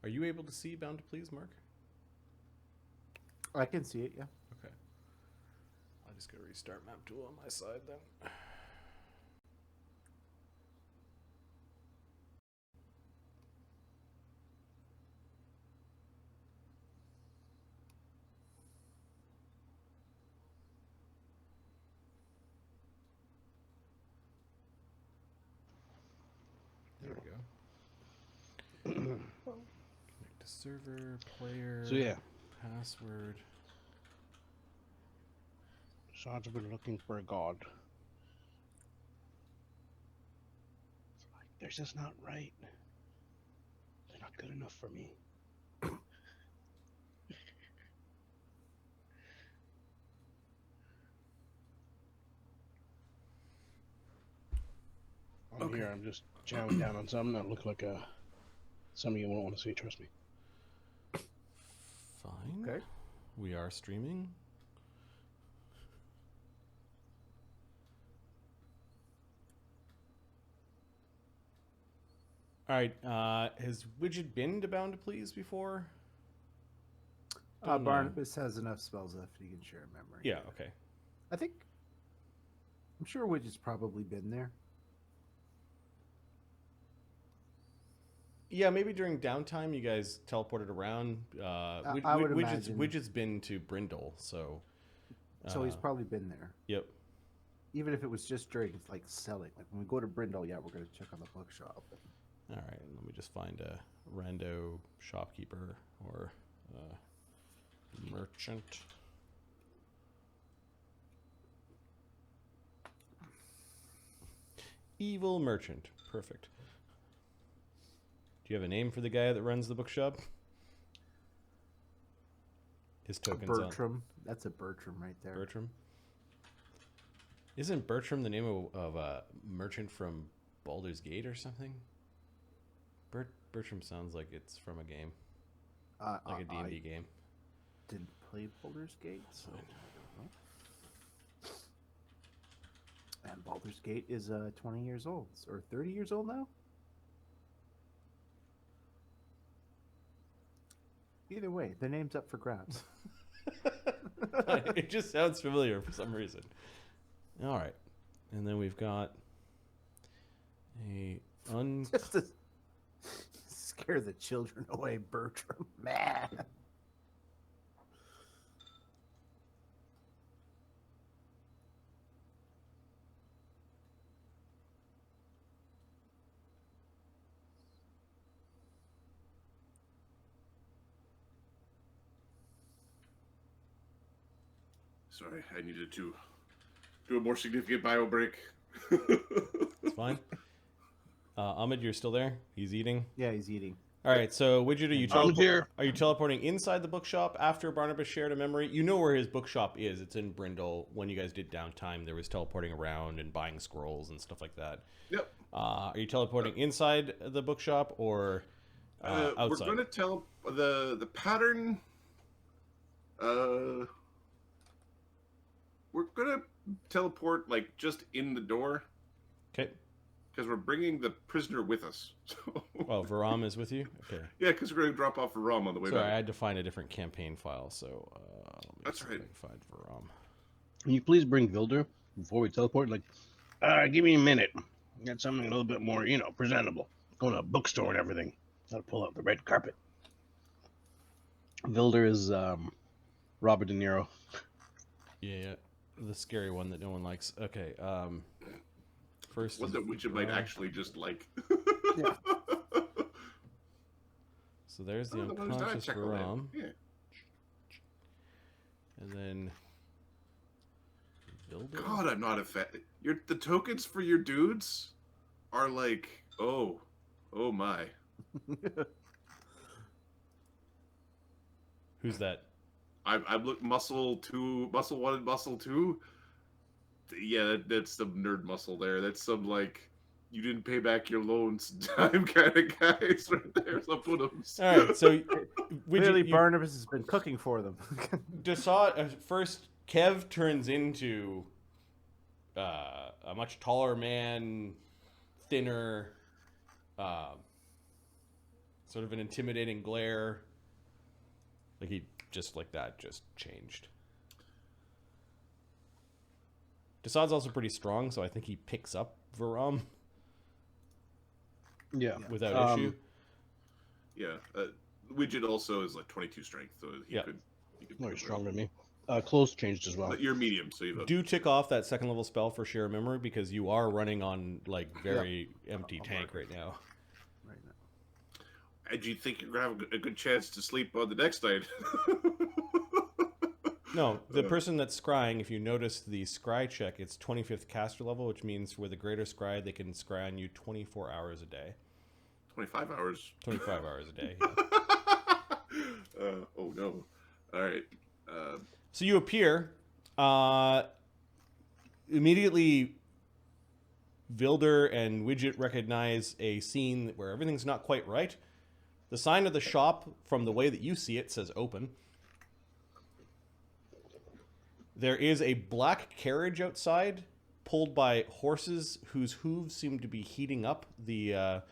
Are you able to see Bound to Please, Mark? I can see it, yeah. Okay. I'll just go restart map tool on my side then. There we go. Connect to server, player, So yeah, password. Sean's been looking for a god. It's like, they're just not right. They're not good enough for me. I'm here. I'm just chowing down on something that look like something you won't want to see. Trust me. Fine. Okay. We are streaming. All right. Has Widget been to Bound to Please before? Barnabas has enough spells left he can share a memory. Yeah. Okay. I'm sure Widget's probably been there. Yeah, maybe during downtime you guys teleported around. I would imagine. Widget's been to Brindle, so. So he's probably been there. Yep. Even if it was just during like selling, like when we go to Brindle, yeah, we're gonna check on the bookshop. All right, let me just find a rando shopkeeper or merchant. Evil merchant. Perfect. Do you have a name for the guy that runs the bookshop? His token's Bertram. That's a Bertram right there. Bertram? Isn't Bertram the name of a merchant from Baldur's Gate or something? Bertram sounds like it's from a game. Like a D&D game. Didn't play Baldur's Gate, so I don't know. And Baldur's Gate is 20 years old, or 30 years old now? Either way, the name's up for grabs. It just sounds familiar for some reason. All right. And then we've got Just to scare the children away, Bertram. Man. Sorry, I needed to do a more significant bio break. It's fine. Ahmed, you're still there? He's eating? Yeah, he's eating. All right, so Widget, here. Are you teleporting inside the bookshop after Barnabas shared a memory? You know where his bookshop is. It's in Brindle. When you guys did downtime, there was teleporting around and buying scrolls and stuff like that. Yep. Are you teleporting inside the bookshop or outside? We're going to tell the pattern. We're going to teleport like just in the door. Okay. Because we're bringing the prisoner with us. So. Oh, Varam is with you? Okay. Yeah, because we're going to drop off Varam on the way Sorry, back. I had to find a different campaign file, so That's right. Find Varam. Can you please bring Vilder before we teleport? Like, give me a minute. Got something a little bit more, presentable. Going to a bookstore and everything. Gotta pull out the red carpet. Vilder is Robert De Niro. Yeah, the scary one that no one likes. Okay. First, One that Widget might actually just like. Yeah. So there's the Oh, unconscious Varam. Yeah. And then Vilder? God, I'm not affected. The tokens for your dudes are like, oh my. Who's that? I'm look muscle 1 and muscle 2. Yeah, that's some nerd muscle there. That's some like you didn't pay back your loans time kind of guys right there. So put them. All right, so Clearly Barnabas has been cooking for them. First, Kev turns into a much taller man, thinner, sort of an intimidating glare. Like he just like that just changed. Desaad's also pretty strong, so I think he picks up Varam Yeah. without issue. Yeah. Widget also is like 22 strength, so he Yeah. could. No, you're stronger than me. Close changed as well. But you're medium, so you have. Do tick off that second level spell for share memory because you are running on like very empty tank right now. Right now. And you think you're gonna have a good chance to sleep on the next night? No, the person that's scrying, if you notice the scry check, it's 25th caster level, which means with a greater scry, they can scry on you 24 hours a day. 25 hours. 25 hours a day. Yeah. Oh no! All right. So you appear. Immediately, Vilder and Widget recognize a scene where everything's not quite right. The sign of the shop, from the way that you see it, says open. There is a black carriage outside, pulled by horses whose hooves seem to be heating up the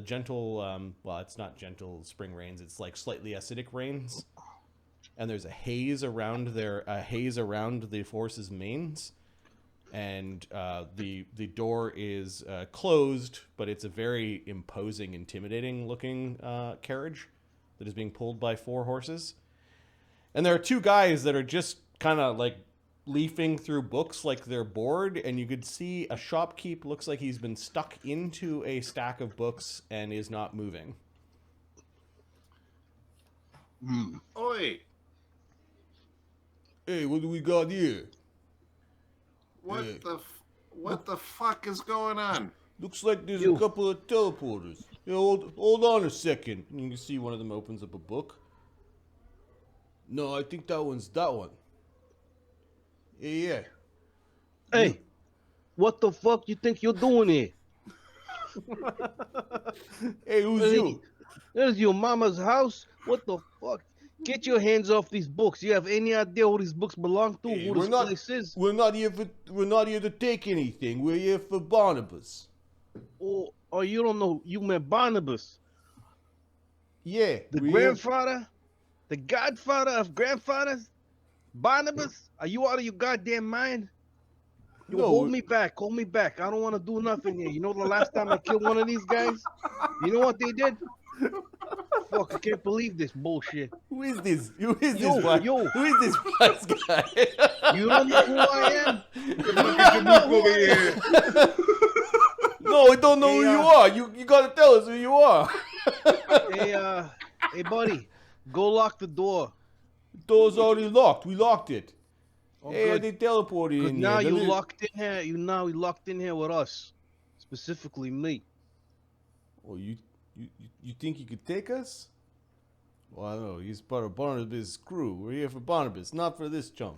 gentle, well, it's not gentle spring rains, it's like slightly acidic rains. And there's a haze around the horses' manes. And the door is closed, but it's a very imposing, intimidating looking carriage that is being pulled by 4 horses. And there are 2 guys that are just kind of like leafing through books like they're bored, and you could see a shopkeep looks like he's been stuck into a stack of books and is not moving. Oi! Hey, what do we got here? What Yeah. what the fuck is going on? Looks like there's a couple of teleporters. Yeah, hold on a second. And you can see one of them opens up a book. No, I think that one's that one. Yeah. Hey, what the fuck you think you're doing here? Hey, who's Hey, you? There's your mama's house. What the fuck? Get your hands off these books. You have any idea who these books belong to? Hey, Who we're this not- place is? We're not here to take anything. We're here for Barnabas. Oh, you don't know. You met Barnabas, Yeah. the we're grandfather, the godfather of grandfathers. Barnabas, are you out of your goddamn mind? You No, hold we- me back. Hold me back. I don't want to do nothing here. You know the last time I killed one of these guys? You know what they did? Fuck, I can't believe this bullshit. Who is this? Who is Yo, this? Wise, yo. Who is this wise guy? You don't know who I am? Over here. No, I don't know who you are. You gotta tell us who you are. Hey, buddy, go lock the door. Door's already locked. We locked it. Oh, Hey, good. they teleported Good, in now here. you They- locked in here. You locked in here with us, specifically me. Oh, you think you could take us? Well, I don't know. He's part of Barnabas' crew. We're here for Barnabas, not for this chump.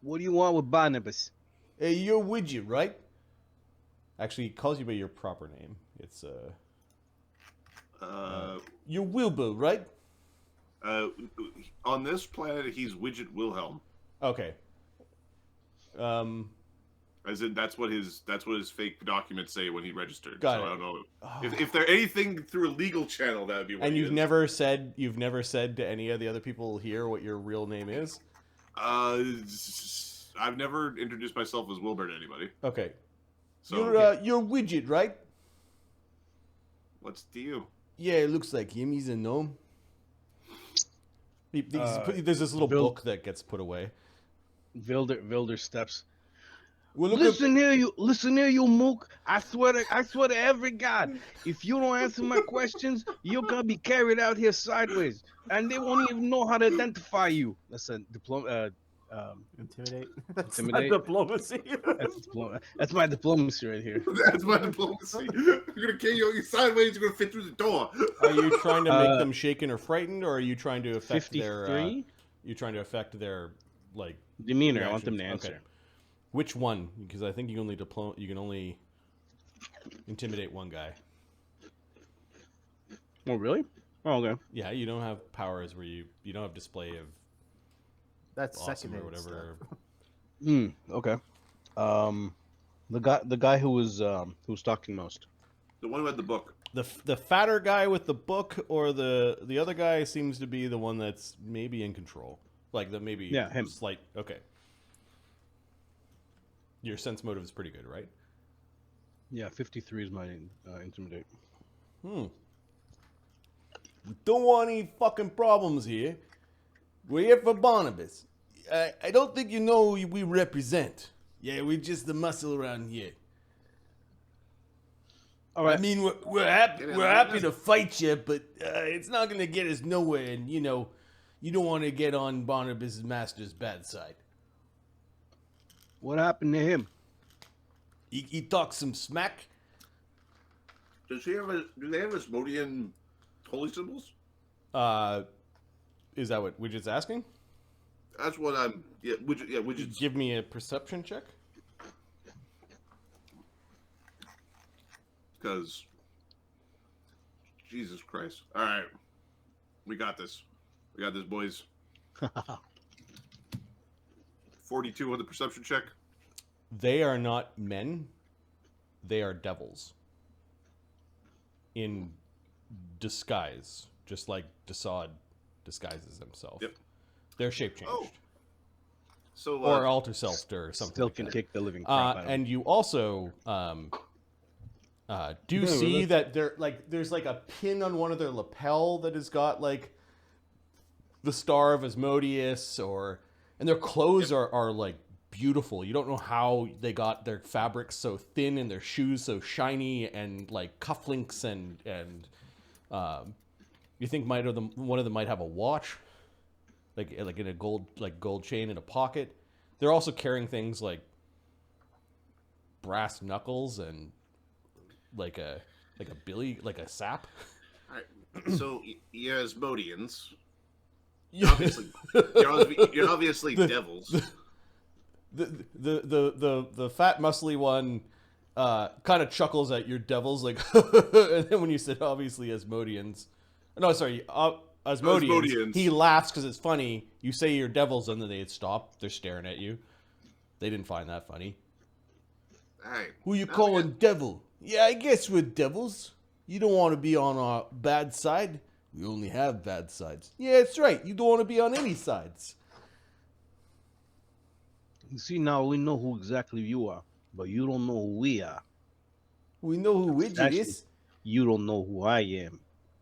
What do you want with Barnabas? Hey, you're Widget, right? Actually, he calls you by your proper name. It's you're Wilbur, right? On this planet, he's Widget Wilhelm. Okay. As in, that's what his fake documents say when he registered. Got so it. I don't know if they're anything through a legal channel. That would be. What And he you've is. never said to any of the other people here what your real name is? I've never introduced myself as Wilbur to anybody. Okay. So You're Widget, right? what's to you? Yeah, it looks like him. He's a gnome. There's this little Bill- book that gets put away. Vilder steps. Well, look Listen here, you mook. I swear to every god, if you don't answer my questions, you're gonna be carried out here sideways, and they won't even know how to identify you. That's a diploma. Intimidate. Intimidate? Diplomacy. That's my diplomacy right here. That's my diplomacy. You're gonna kill you sideways. You're gonna fit through the door. Are you trying to make them shaken or frightened, or are you trying to affect 53 you trying to affect their like demeanor. I want them to reactions? answer. Okay. Which one? Because I think you can only intimidate one guy. Oh, really? Oh, okay. Yeah, you don't have powers where you don't have display of That's awesome or secondary whatever. stuff. Okay. The guy who was talking most. The one who had the book. the fatter guy with the book, or the other guy seems to be the one that's maybe in control, like the maybe him. slight. Okay, your sense motive is pretty good, right? Yeah, 53 is my intimidate. We don't want any fucking problems here. We're here for Barnabas. I don't think you know who we represent. Yeah, we're just the muscle around here. All right. I mean, we're happy to fight you, but it's not going to get us nowhere. And, you know, you don't want to get on Barnabas' master's bad side. What happened to him? He talks some smack. Do they have Asmodean holy symbols? Is that what Widget's asking? That's what I'm. Yeah, Widget's. Give me a perception check. Because, Jesus Christ. All right. We got this. We got this, boys. 42 on the perception check. They are not men. They are devils. In disguise. Just like Desaad disguises himself. Yep. Their shape changed. Oh. So, Or alter self or something Still like can that. kick the living crap out of him. And you also do see that there's like a pin on one of their lapel that has got like the Star of Asmodeus, and their clothes are like beautiful. You don't know how they got their fabrics so thin and their shoes so shiny, and like cufflinks and you think one of them might have a watch, like in a gold chain in a pocket. They're also carrying things like brass knuckles and like a sap. All right. So, you're Asmodeans. Yeah. You're obviously devils. The fat muscly one kind of chuckles at your devils, like, and then when you said obviously Asmodeans, no, sorry, Asmodeans, he laughs because it's funny. You say you're devils, and then they stop. They're staring at you. They didn't find that funny. Hey, Who you calling devil? Yeah, I guess we're devils. You don't want to be on our bad side. We only have bad sides. Yeah, that's right. You don't want to be on any sides. You see, now we know who exactly you are, but you don't know who we are. We know who Widget Actually, is. You don't know who I am.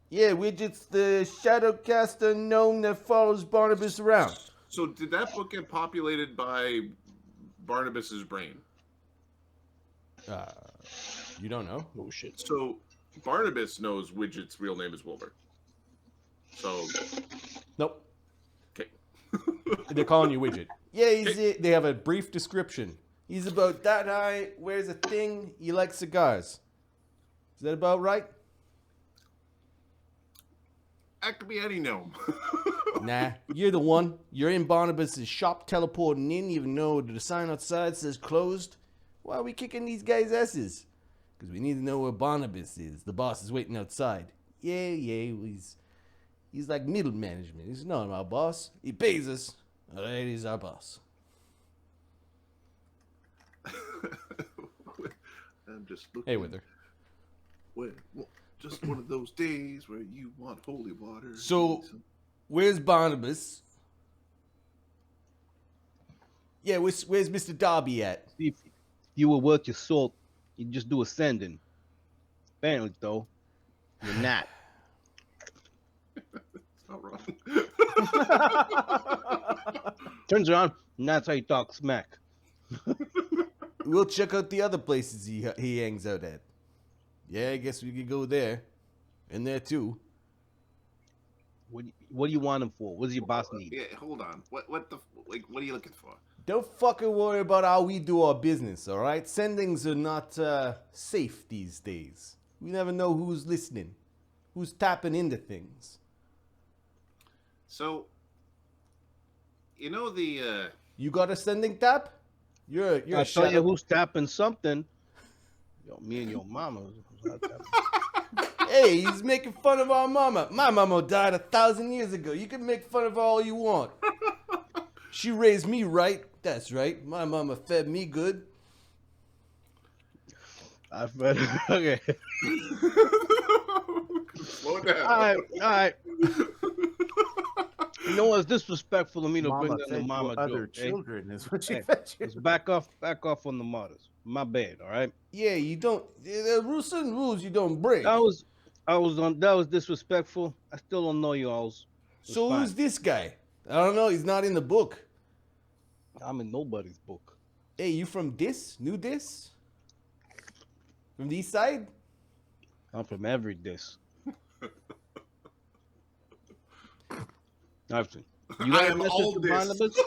Yeah, Widget's the Shadowcaster gnome that follows Barnabas around. So did that book get populated by Barnabas's brain? You don't know? Oh shit. So Barnabas knows Widget's real name is Wilbur. So Nope. okay. They're calling you Widget. Yeah, they have a brief description. He's about that high, wears a thing, he likes cigars. Is that about right? That could be any gnome. Nah, you're the one. You're in Barnabas' shop teleporting in, even though the sign outside says closed. Why are we kicking these guys' asses? Because we need to know where Barnabas is. The boss is waiting outside. Yeah, he's like middle management. He's not our boss. He pays us. All right, he's our boss. I'm just looking. Hey, Wither. Well, just one of those days where you want holy water. So, where's Barnabas? Yeah, where's Mr. Darby at? If you were worth your salt, you'd just do ascending. Apparently, though, you're not. It's not wrong. Turns around, and that's how you talk smack. We'll check out the other places he hangs out at. Yeah, I guess we could go there. And there too. What do you want him for? What does your boss need? Yeah, hold on. What are you looking for? Don't fucking worry about how we do our business, alright? Sendings are not safe these days. We never know who's listening, who's tapping into things. So, you know the You got a sending tap? You're I'll a tell you shadow. who's tapping something. Yo, me and your mama. Hey, he's making fun of our mama. My mama died 1,000 years ago. You can make fun of her all you want. She raised me right. That's right. My mama fed me good. I've read. Okay. Slow it down. All right. You know what's disrespectful of me to bring Mama down the fed you mama other joke, eh? children is what she Hey, fed you. let's back off on the martyrs. My bad, all right? Yeah, you don't. The rules and rules you don't break. That was disrespectful. I still don't know you alls. It's So fine. who's this guy? I don't know. He's not in the book. I'm in nobody's book. Hey, you from New Dis? From the east side? I'm from every dis. Listen, you I got a am message all for this. Barnabas?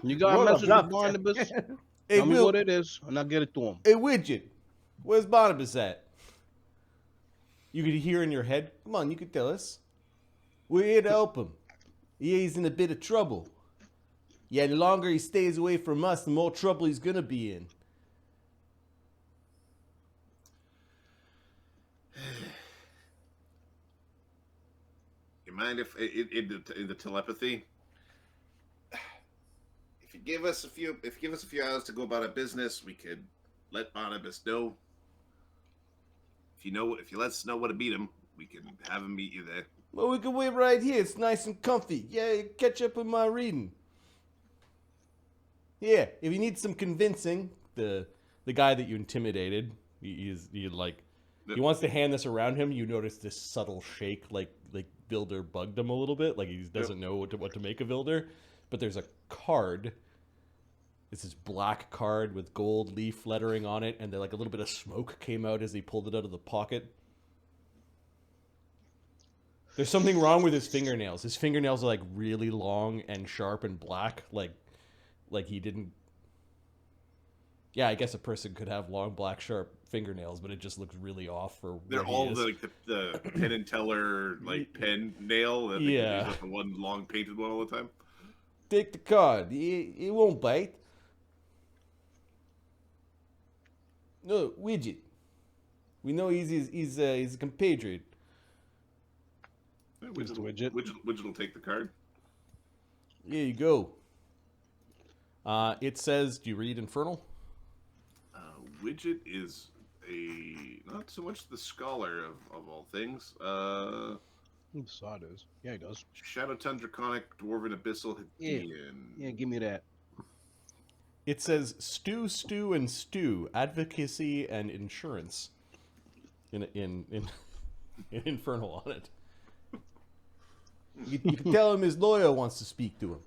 You got a What message for up, Barnabas? Hey, Tell me Will, what it is, and I'll get it to him. hey, Widget. Where's Barnabas at? You could hear in your head. Come on, you could tell us. We're here to help him. Yeah, he's in a bit of trouble. Yeah, the longer he stays away from us, the more trouble he's gonna be in. You mind if in the telepathy? If you give us a few hours to go about our business, we could let Barnabas know. If you let us know where to meet him, we can have him meet you there. Well, we can wait right here. It's nice and comfy. Yeah, catch up with my reading. Yeah, if you need some convincing, the guy that you intimidated, he wants to hand this around him. You notice this subtle shake, like Vilder bugged him a little bit, like he doesn't know what to make of Vilder. But there's a card. It's this black card with gold leaf lettering on it, and then like a little bit of smoke came out as he pulled it out of the pocket. There's something wrong with his fingernails. His fingernails are like really long and sharp and black, like he didn't. Yeah, I guess a person could have long, black, sharp fingernails, but it just looks really off for. They're what he all is. the Penn and Teller pen nail. That Yeah. They use the one long painted one all the time. Take the card. He won't bite. No, Widget. We know he's a compatriot. Mr. Widget. Widget will take the card. Here you go. It says, do you read Infernal? Widget is not so much the scholar of all things. Sod is. Yeah, he does. Shadow Tongue, Draconic, Dwarven, Abyssal, Hadean. Yeah, give me that. It says stew, and stew, advocacy and insurance. In Infernal on it. You can tell him his lawyer wants to speak to him.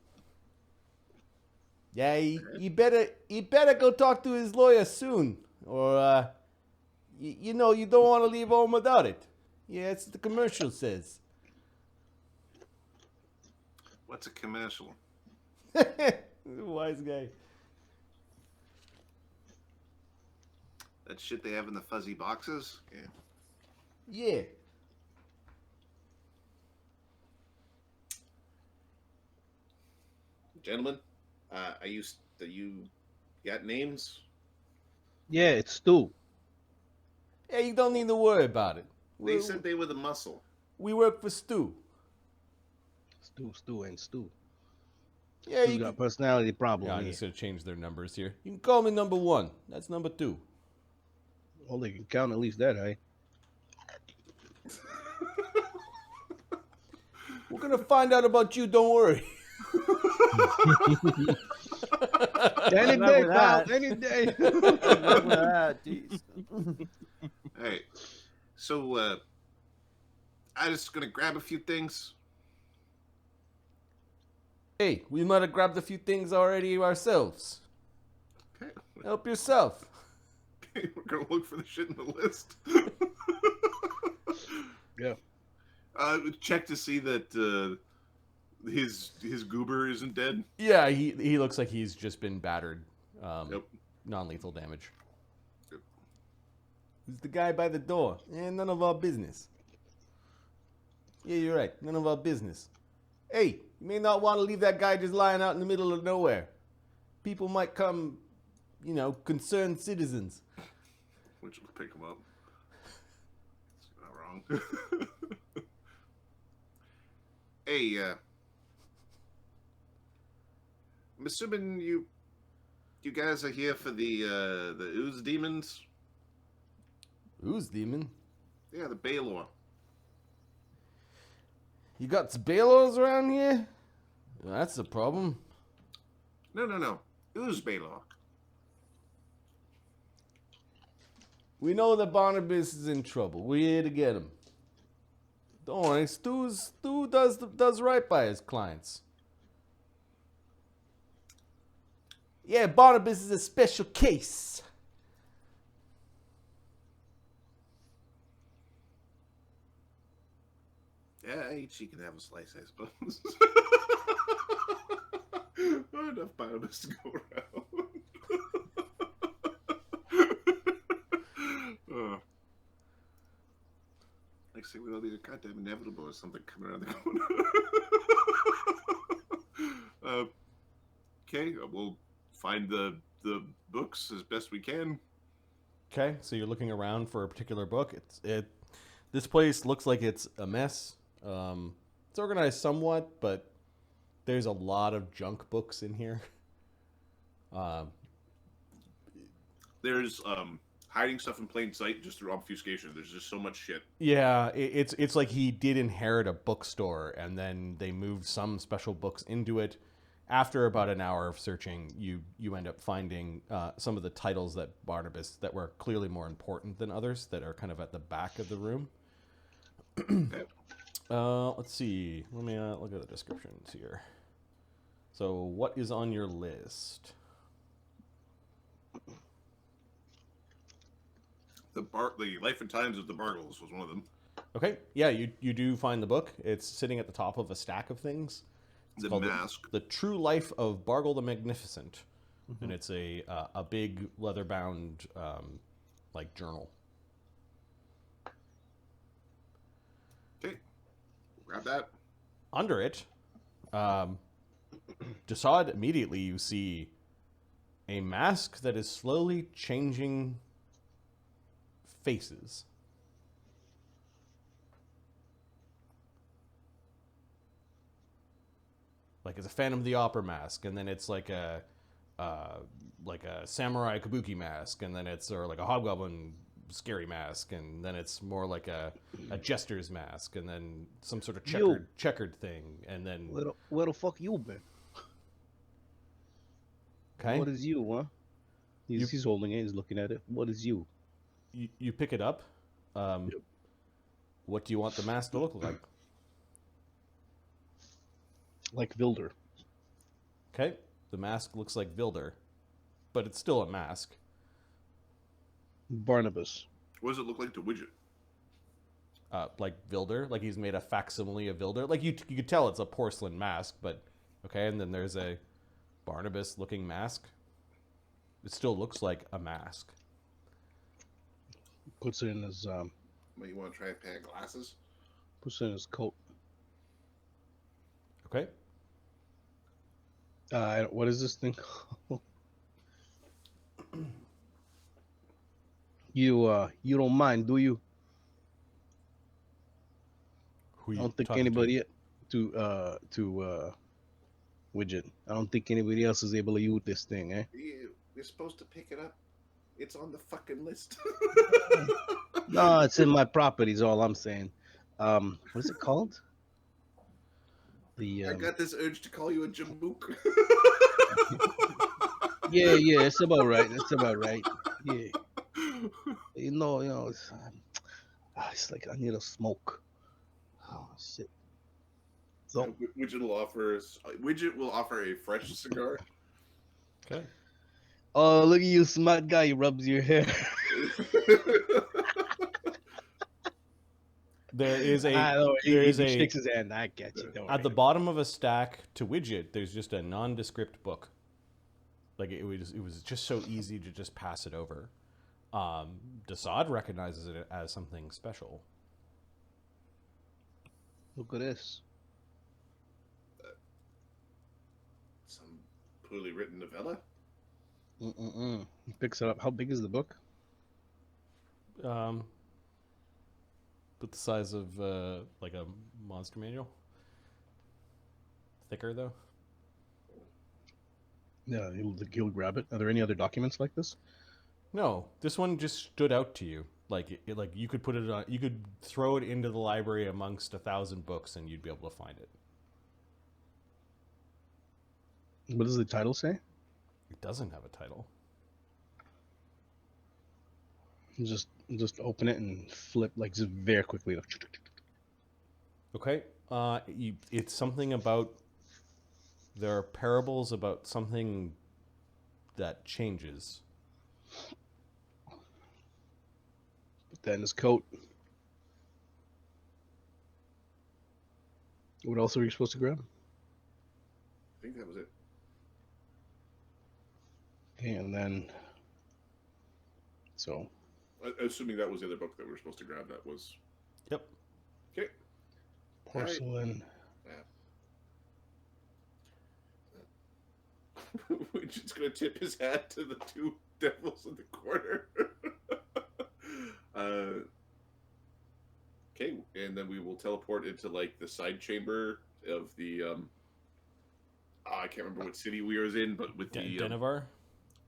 Yeah, he better go talk to his lawyer soon, or you don't want to leave home without it. Yeah, it's the commercial says. What's a commercial? Wise guy. That shit they have in the fuzzy boxes? Yeah. Yeah. Gentlemen, you got names? Yeah, it's Stu. Yeah, you don't need to worry about it. They said they were the muscle. We work for Stu. Stu ain't Stu. Yeah, Stu's you got can... a personality problem. Yeah, I'm here. just gonna change their numbers here. You can call me number 1. That's number 2. Well, they can count at least that, eh? We're gonna find out about you. Don't worry. Any Remember day, pal. that. Any day. Remember that, jeez. Hey, so I'm just gonna grab a few things. Hey, we might have grabbed a few things already ourselves. Okay, Help yourself. we're gonna look for the shit in the list. Yeah. Check to see that his goober isn't dead. Yeah, he looks like he's just been battered. Yep. Non-lethal damage. Yep. Who's the guy by the door? None of our business. Yeah, you're right. None of our business. Hey, you may not want to leave that guy just lying out in the middle of nowhere. People might come, concerned citizens. Which will pick him up. It's not wrong. Hey, I'm assuming you guys are here for the ooze demons. Who's demon? Yeah, the Baylor. You got Balos around here? That's the problem. No. Who's Baylor? We know that Barnabas is in trouble. We're here to get him. Don't worry, Stu does right by his clients. Yeah, Barnabas is a special case. Yeah, each can have a slice, I suppose. Not enough Barnabas to go around. Next thing we know, it'll be a goddamn inevitable or something coming around the corner. Okay, we'll find the books as best we can. Okay, so you're looking around for a particular book. This place looks like it's a mess. It's organized somewhat, but there's a lot of junk books in here. There's hiding stuff in plain sight just through obfuscation. There's just so much shit. Yeah, it's like he did inherit a bookstore, and then they moved some special books into it. After about an hour of searching, you end up finding some of the titles that Barnabas that were clearly more important than others that are kind of at the back of the room. Okay. Let's see. Let me look at the descriptions here. So, what is on your list? The Life and Times of the Bargles was one of them. Okay, yeah, you do find the book. It's sitting at the top of a stack of things. It's The called Mask. The True Life of Bargle the Magnificent, and it's a big leather-bound like journal. Okay, grab that. Under it, Desaad, immediately you see a mask that is slowly changing faces. Like it's a Phantom of the Opera mask, and then it's like a samurai kabuki mask, and then it's or like a hobgoblin scary mask, and then it's more like a jester's mask, and then some sort of checkered thing, and then Where the fuck you been? okay, What is you, huh? He's holding it. He's looking at it. What is you? you pick it up. What do you want the mask to look like? Like Vilder. Okay, the mask looks like Vilder, but it's still a mask. Barnabas. What does it look like to Widget? Like Vilder, like he's made a facsimile of Vilder. Like you could tell it's a porcelain mask, but okay. And then there's a Barnabas-looking mask. It still looks like a mask. Puts it in his Well, you want to try a pair of glasses? puts it in his coat. Okay. What is this thing called? You don't mind, do you? Who I you don't think talking anybody to Widget. I don't think anybody else is able to use this thing, eh? We're supposed to pick it up. It's on the fucking list. No, it's in my property. Is all I'm saying. What is it called? I got this urge to call you a jamook. Yeah, it's about right. It's about right. Yeah, you know, it's like I need a smoke. Oh shit. So Widget will offer a fresh cigar. Okay. oh, look at you, smart guy. He rubs your hair. There is a He there is shakes his hand. I get you. Don't at the worry. bottom of a stack to Widget. There's just a nondescript book. Like it was just so easy to just pass it over. Desaad recognizes it as something special. Look at this. Some poorly written novella. He picks it up. How big is the book? But the size of like a monster manual. Thicker though. Yeah, he'll grab it. Are there any other documents like this? No, this one just stood out to you. Like like you could put it on, you could throw it into the library amongst 1,000 books, and you'd be able to find it. What does the title say? It doesn't have a title. Just open it and flip like just very quickly. Okay. It's something about, there are parables about something that changes. Put that in his coat. What else are you supposed to grab? I think that was it. Okay, and then so Assuming that was the other book that we were supposed to grab. That was. Yep. Okay. porcelain. We're just gonna tip his hat to the two devils in the corner. Okay, and then we will teleport into like the side chamber of the I can't remember what city we was in, but with the Denevar?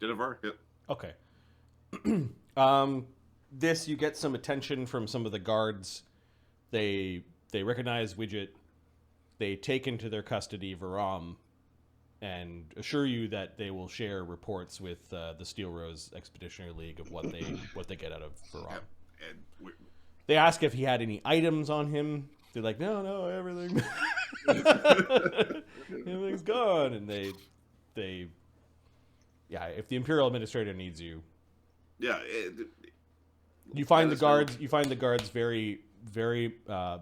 Denevar, yep. Okay. This, you get some attention from some of the guards. They recognize Widget. They take into their custody Varam and assure you that they will share reports with the Steel Rose Expeditionary League of what they get out of Varam. And They ask if he had any items on him. They're like, no, everything, everything's gone. And they, yeah, if the Imperial Administrator needs you, yeah, you find the guards. You find the guards very, very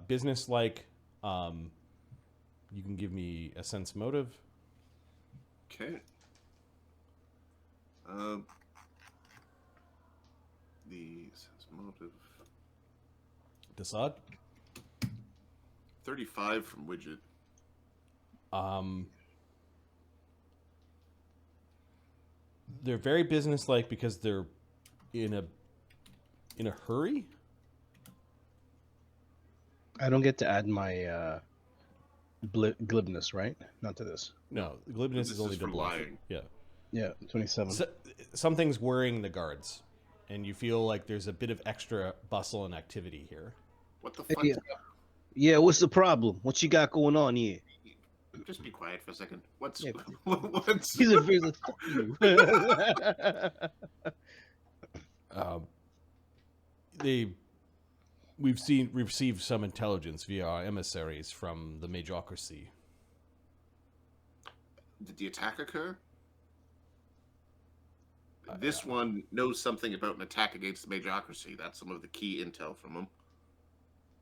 businesslike. You can give me a sense motive. okay. The sense motive. Desaad? 35 from Widget. They're very businesslike because they're in a hurry. I don't get to add my glibness, right? Not to this. No, glibness is only for to bluffing. lying. Yeah. Yeah, 27. Something's worrying the guards, and you feel like there's a bit of extra bustle and activity here. What the fuck? Yeah, what's the problem? What you got going on here? Just be quiet for a second. What's Yeah. what's He's a very like, fuck you. We've received some intelligence via our emissaries from the Majocracy. Did the attack occur? This one knows something about an attack against the Majocracy. That's some of the key intel from him.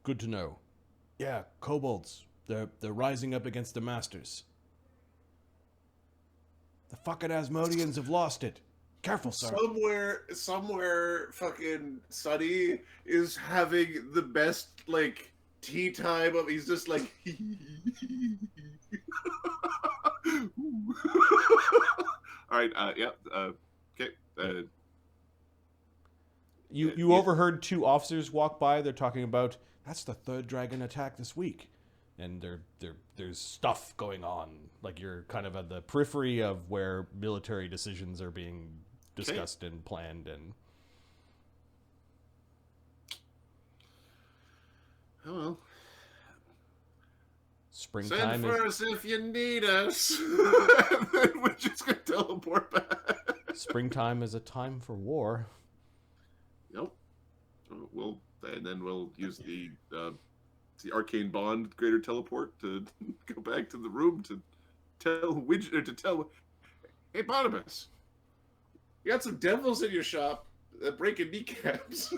Good to know. Yeah, kobolds. They're rising up against the masters. The fucking Asmodeans have lost it. Careful, sir. Somewhere, fucking Sonny is having the best like tea time. He's just like. All right. Yeah. Okay. You overheard two officers walk by. They're talking about, that's the third dragon attack this week, and there's stuff going on. Like, you're kind of at the periphery of where military decisions are being discussed and planned. And oh well. Springtime Send for us if you need us. Then we're just gonna teleport back. Springtime is a time for war. Yep. We'll use the arcane bond greater teleport to go back to the room to tell Widget, or to tell, hey Barnabas, you got some devils in your shop that breaking kneecaps.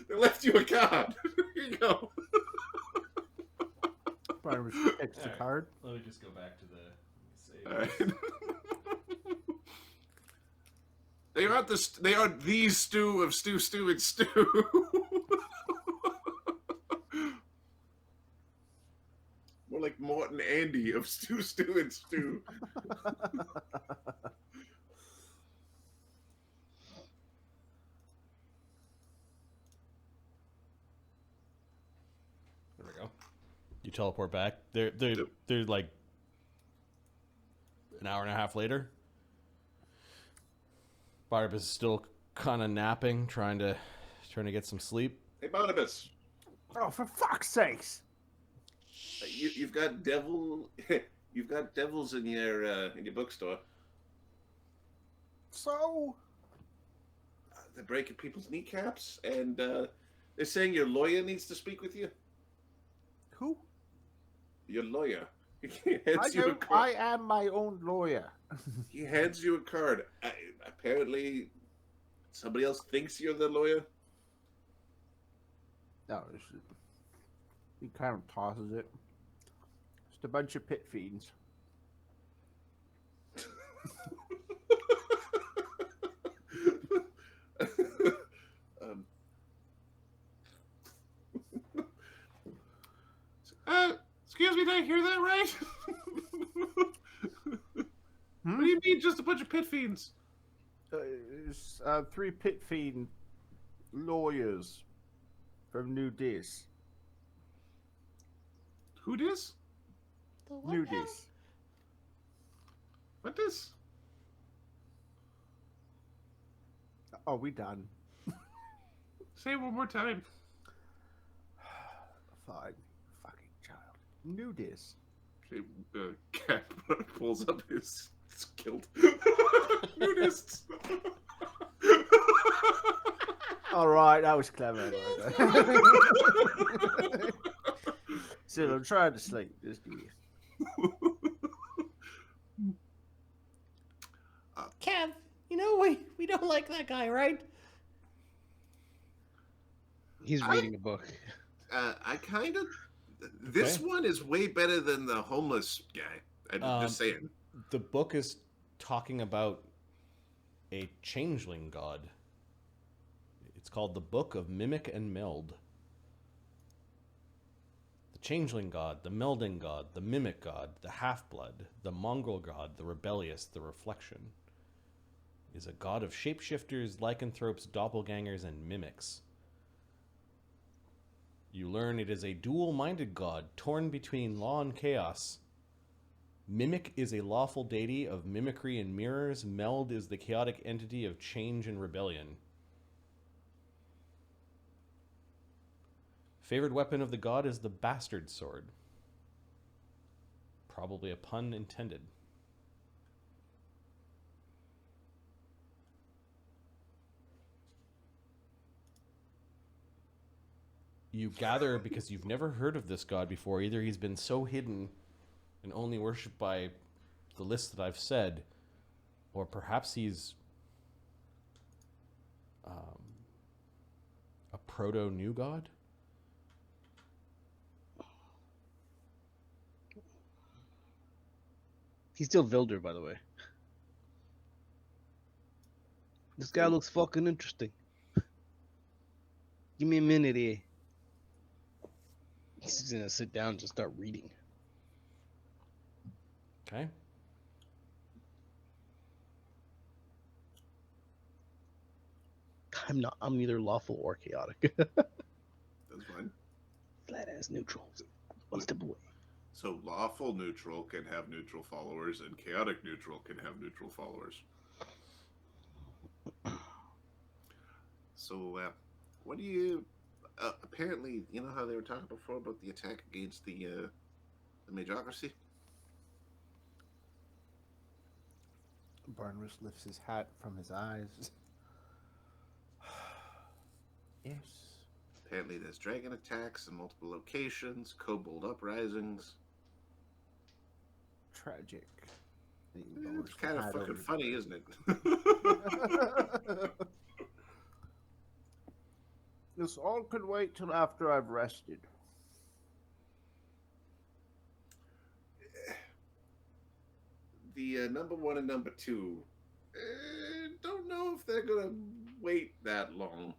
They left you a card. Here you go. Barnabas takes the card. Let me just go back to the All right. They are the stew of stew and stew. More like Mort and Andy of stew and stew. There we go. You teleport back. They're like an hour and a half later. Barnabas is still kind of napping, trying to get some sleep. Hey, Barnabas, Oh, for fuck's sakes! you've got you've got devils in your bookstore. So, They're breaking people's kneecaps, and they're saying your lawyer needs to speak with you. who? Your lawyer. I am my own lawyer. He hands you a card. Apparently, somebody else thinks you're the lawyer. No, he kind of tosses it. Just a bunch of pit fiends. um, excuse me, did I hear that right? What do you mean, just a bunch of pit fiends? It's, 3 pit fiend lawyers from Nudis. Who dis? Nudis. What dis? Oh, we done. Say it one more time. Fine, fucking child. Nudis. Cat pulls up his kilt. Nudists. All right, that was clever. So I'm trying to sleep. Just do this. Kev, we don't like that guy, right? He's reading a book. I kind of. This one is way better than the homeless guy. I'm just saying. The book is talking about a changeling god. It's called the Book of Mimic and Meld. The changeling god, the melding god, the mimic god, the half-blood, the mongrel god, the rebellious, the reflection, is a god of shapeshifters, lycanthropes, doppelgangers, and mimics. You learn it is a dual-minded god, torn between law and chaos. Mimic is a lawful deity of mimicry and mirrors. Meld is the chaotic entity of change and rebellion. Favorite weapon of the god is the bastard sword. Probably a pun intended. You gather because you've never heard of this god before. Either he's been so hidden and only worshipped by the list that I've said, or perhaps he's a proto-new god? He's still Vilder, by the way. This guy looks fucking interesting. Give me a minute here. He's just gonna sit down and just start reading. Okay. I'm neither lawful or chaotic. That's fine. Flat ass neutral. What's the boy? So lawful neutral can have neutral followers, and chaotic neutral can have neutral followers. So, what do you? Apparently, you know how they were talking before about the attack against the Majocracy? Barnabas lifts his hat from his eyes. Yes. Apparently, there's dragon attacks in multiple locations, kobold uprisings. Tragic. It's kind of fucking funny, isn't it? This all could wait till after I've rested. The number 1 and number 2, don't know if they're gonna wait that long.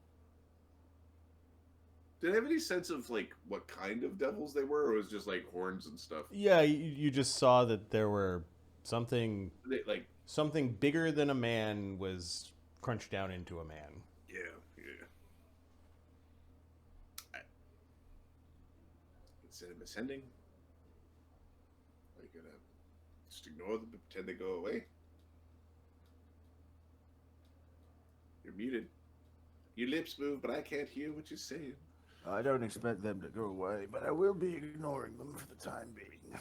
Did I have any sense of like what kind of devils they were, or was it just like horns and stuff? Yeah, you just saw that there were something bigger than a man was crunched down into a man. Yeah. Instead of ascending, are you gonna just ignore them and pretend they go away? You're You're muted. Your lips move, but I can't hear what you're saying. I don't expect them to go away, but I will be ignoring them for the time being.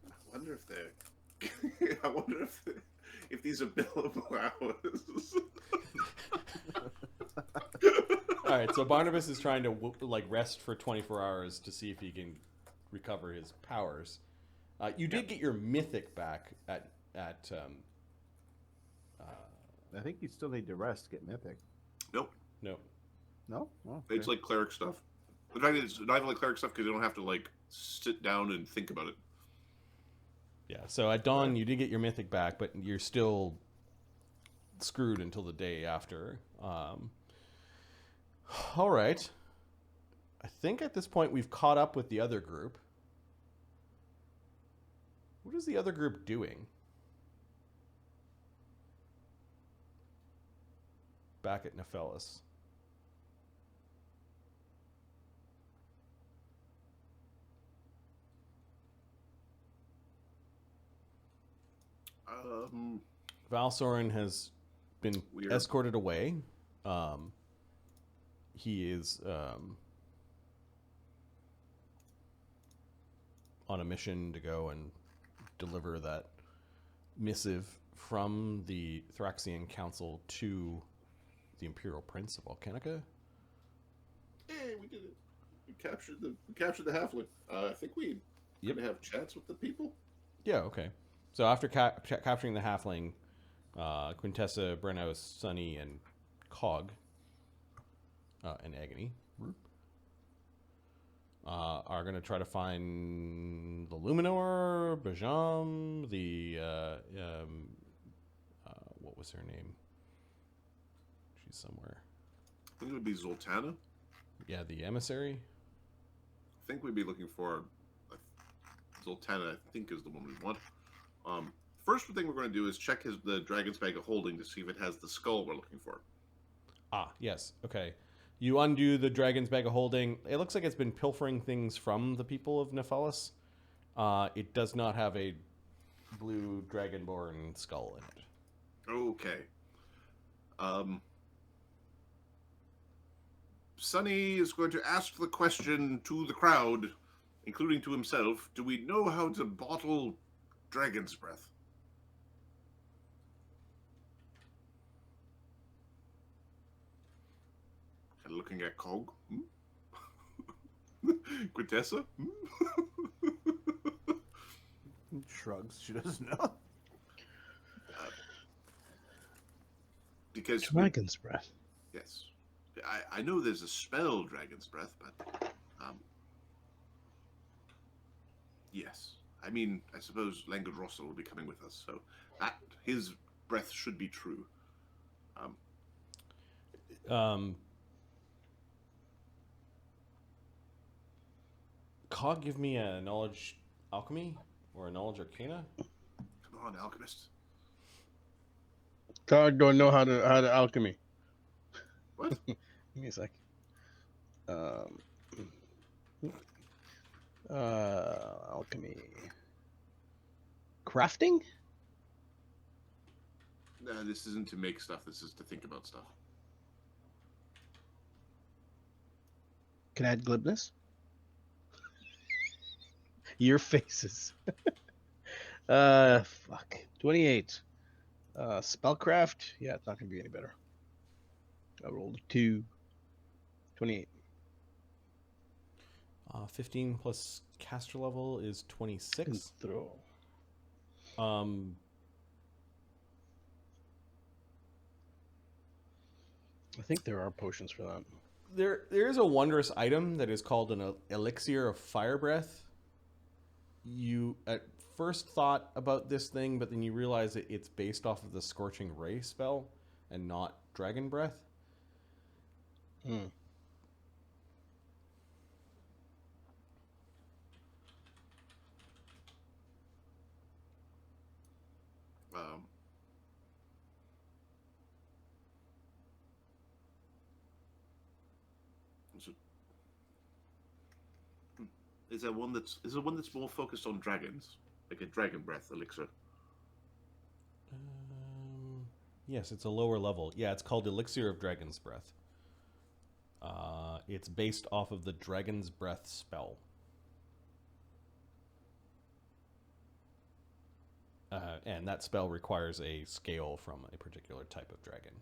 I wonder if they're. I wonder if these are billable hours. All right, so Barnabas is trying to rest for 24 hours to see if he can recover his powers. You did get your mythic back at I think you still need to rest to get mythic. Nope. no. No? Oh, okay. It's like cleric stuff. In fact, it's not even like cleric stuff because you don't have to like sit down and think about it. Yeah, so at dawn you did get your mythic back, but you're still screwed until the day after. All right. I think at this point we've caught up with the other group. What is the other group doing? Back at Nephelis. Valsorin has been Weird. escorted away. He is on a mission to go and deliver that missive from the Thraxian Council to the Imperial Prince of Volcanica. Hey, we did it. We captured the halfling. I think we gonna have chats with the people. Yeah, okay. So after capturing the halfling, Quintessa, Brennos, Sunny, and Cog, and Agony are going to try to find the Luminor, Bajam, what was her name? She's somewhere. I think it would be Zoltana. Yeah, the emissary. I think we'd be looking for Zoltana. I think is the one we want. First thing we're going to do is check the dragon's bag of holding to see if it has the skull we're looking for. Ah, yes. Okay. You undo the dragon's bag of holding. It looks like it's been pilfering things from the people of Nephelis. It does not have a blue dragonborn skull in it. Okay. Sunny is going to ask the question to the crowd, including to himself. Do we know how to bottle dragon's breath? And looking at Cog. Quintessa? Shrugs. She doesn't know. Because Dragon's breath. yes, I know there's a spell, dragon's breath, but yes. I mean, I suppose Langadrossa will be coming with us, so that his breath should be true. Cog, give me a knowledge alchemy or a knowledge arcana. Come on, alchemist. God don't know how to alchemy. What? Give me a sec. Alchemy. Crafting? No, this isn't to make stuff. This is to think about stuff. Can I add glibness? Your faces. Fuck. 28. Spellcraft? Yeah, it's not gonna be any better. I rolled a 2. 28. 15 plus caster level is 26. Throw. I think there are potions for that. There is a wondrous item that is called an elixir of fire breath. You at first thought about this thing, but then you realize that it's based off of the Scorching Ray spell and not Dragon Breath. Hmm. Is there one that's more focused on dragons? Like a dragon breath elixir. Yes, it's a lower level. Yeah, it's called Elixir of Dragon's Breath. It's based off of the Dragon's Breath spell. And that spell requires a scale from a particular type of dragon.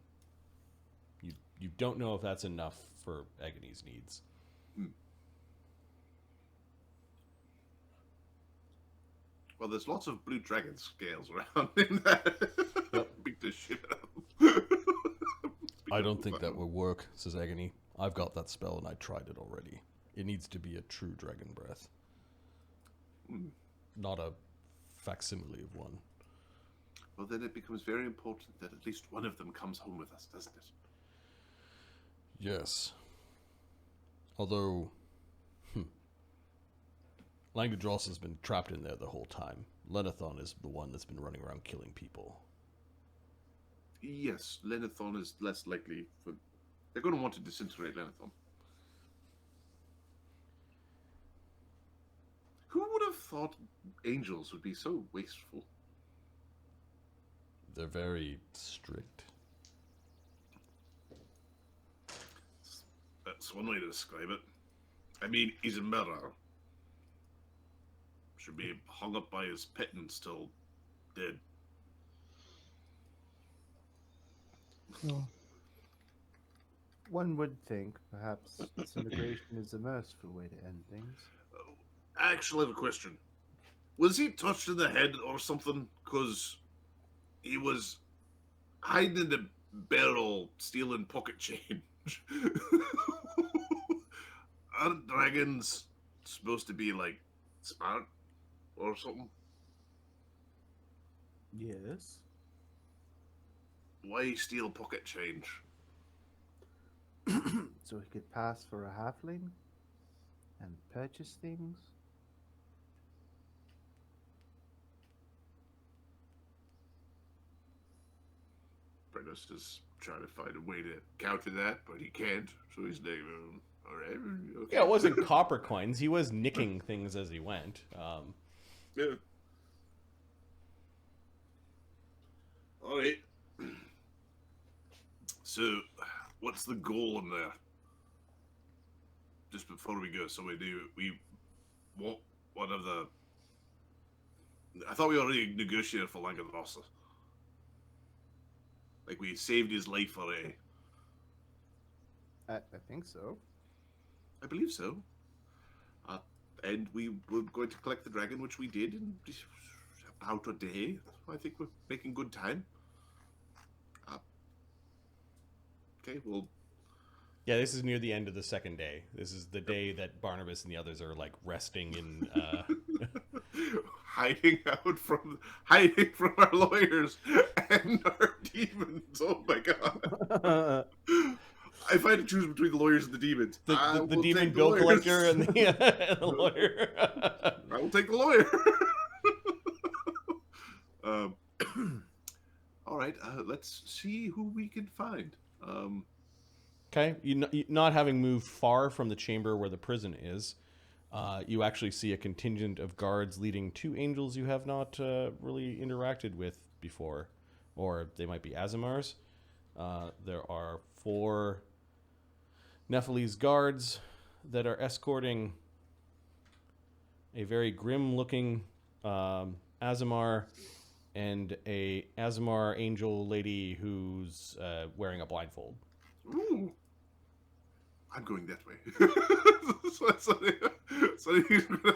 You don't know if that's enough for Agony's needs. Well, there's lots of blue dragon scales around in that. Yep. Beat the shit out of I don't think that will work, says Agony. I've got that spell and I tried it already. It needs to be a true dragon breath. Not a facsimile of one. Well, then it becomes very important that at least one of them comes home with us, doesn't it? Yes. Although, Langdedros has been trapped in there the whole time. Lenathon is the one that's been running around killing people. Yes, Lenathon is less likely for... They're going to want to disintegrate Lenathon. Who would have thought angels would be so wasteful? They're very strict. That's one way to describe it. I mean, he's a murderer. Should be hung up by his pittance till dead. One would think perhaps disintegration is a merciful way to end things. I actually have a question. Was he touched in the head or something? Because he was hiding in the barrel stealing pocket change. Aren't dragons supposed to be, like, smart or something? Yes. Why steal pocket change? So he could pass for a halfling and purchase things. Prentice is trying to find a way to counter that, but he can't. So he's like, all right, okay. Yeah, it wasn't copper coins. He was nicking things as he went. Yeah. All right. So, what's the goal in there? Just before we go, so we want one of the... I thought we already negotiated for Langdedros. Like, we saved his life already. I think so. I believe so. And we were going to collect the dragon, which we did in about a day. I think we're making good time. Okay, well... Yeah, this is near the end of the second day. This is the day that Barnabas and the others are, like, resting in... hiding from our lawyers and our demons. Oh my god! If I had to choose between the lawyers and the demons, the demon bill collector and the lawyer. I will take the lawyer. All right, let's see who we can find. Okay, you not having moved far from the chamber where the prison is, you actually see a contingent of guards leading two angels you have not really interacted with before, or they might be Azimars. There are 4 Nephalese guards that are escorting a very grim-looking Azimar and a Azimar angel lady who's wearing a blindfold. Ooh. I'm going that way. so he's gonna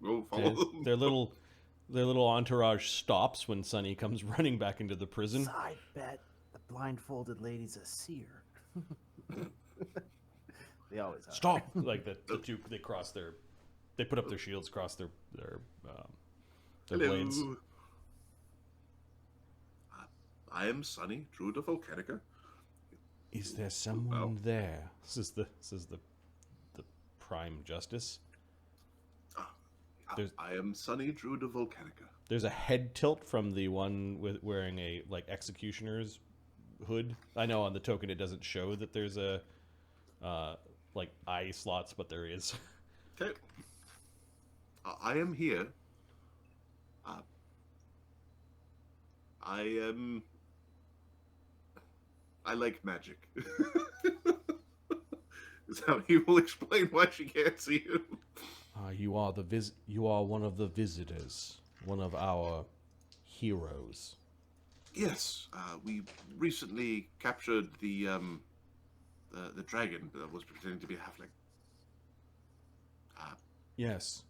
go follow them. Their little entourage stops when Sonny comes running back into the prison. Side bet the blindfolded lady's a seer. They always are. Stop! Like the two, they put up their shields, cross their blades. Hello. I am Sonny, Druid of Volcanica. Is there someone there? This is the prime justice. I am Sonny, Druid of Volcanica. There's a head tilt from the one with wearing a executioner's hood. I know on the token it doesn't show that there's a eye slots, but there is. Okay. I am here Uh, I I like magic. Is how he will explain why she can't see him. You are one of the visitors, one of our heroes. Yes, we recently captured the dragon that was pretending to be a halfling. Yes,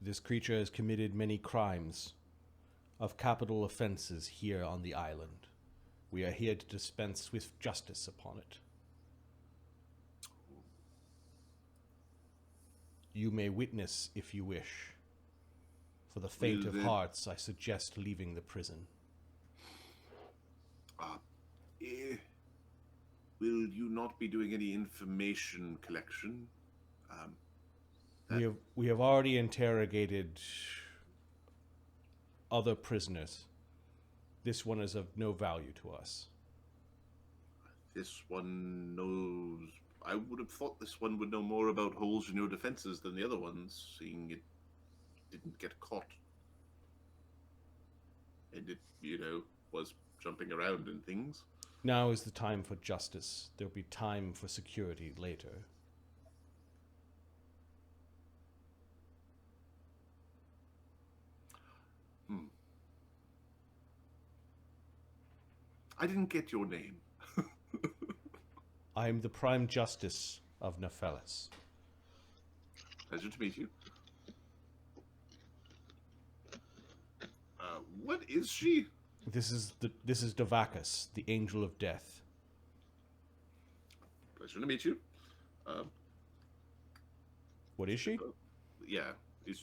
this creature has committed many crimes of capital offenses here on the island. We are here to dispense swift justice upon it. You may witness if you wish. For the faint Will of the- hearts, I suggest leaving the prison. Will you not be doing any information collection? We have already interrogated other prisoners. This one is of no value to us. This one knows. I would have thought this one would know more about holes in your defenses than the other ones, seeing it didn't get caught. And it, was jumping around and things. Now is the time for justice. There'll be time for security later. I didn't get your name. I am the Prime Justice of Nephelis. Pleasure to meet you. What is she? This is Devacus, the Angel of Death. Pleasure to meet you. What is she? Yeah. You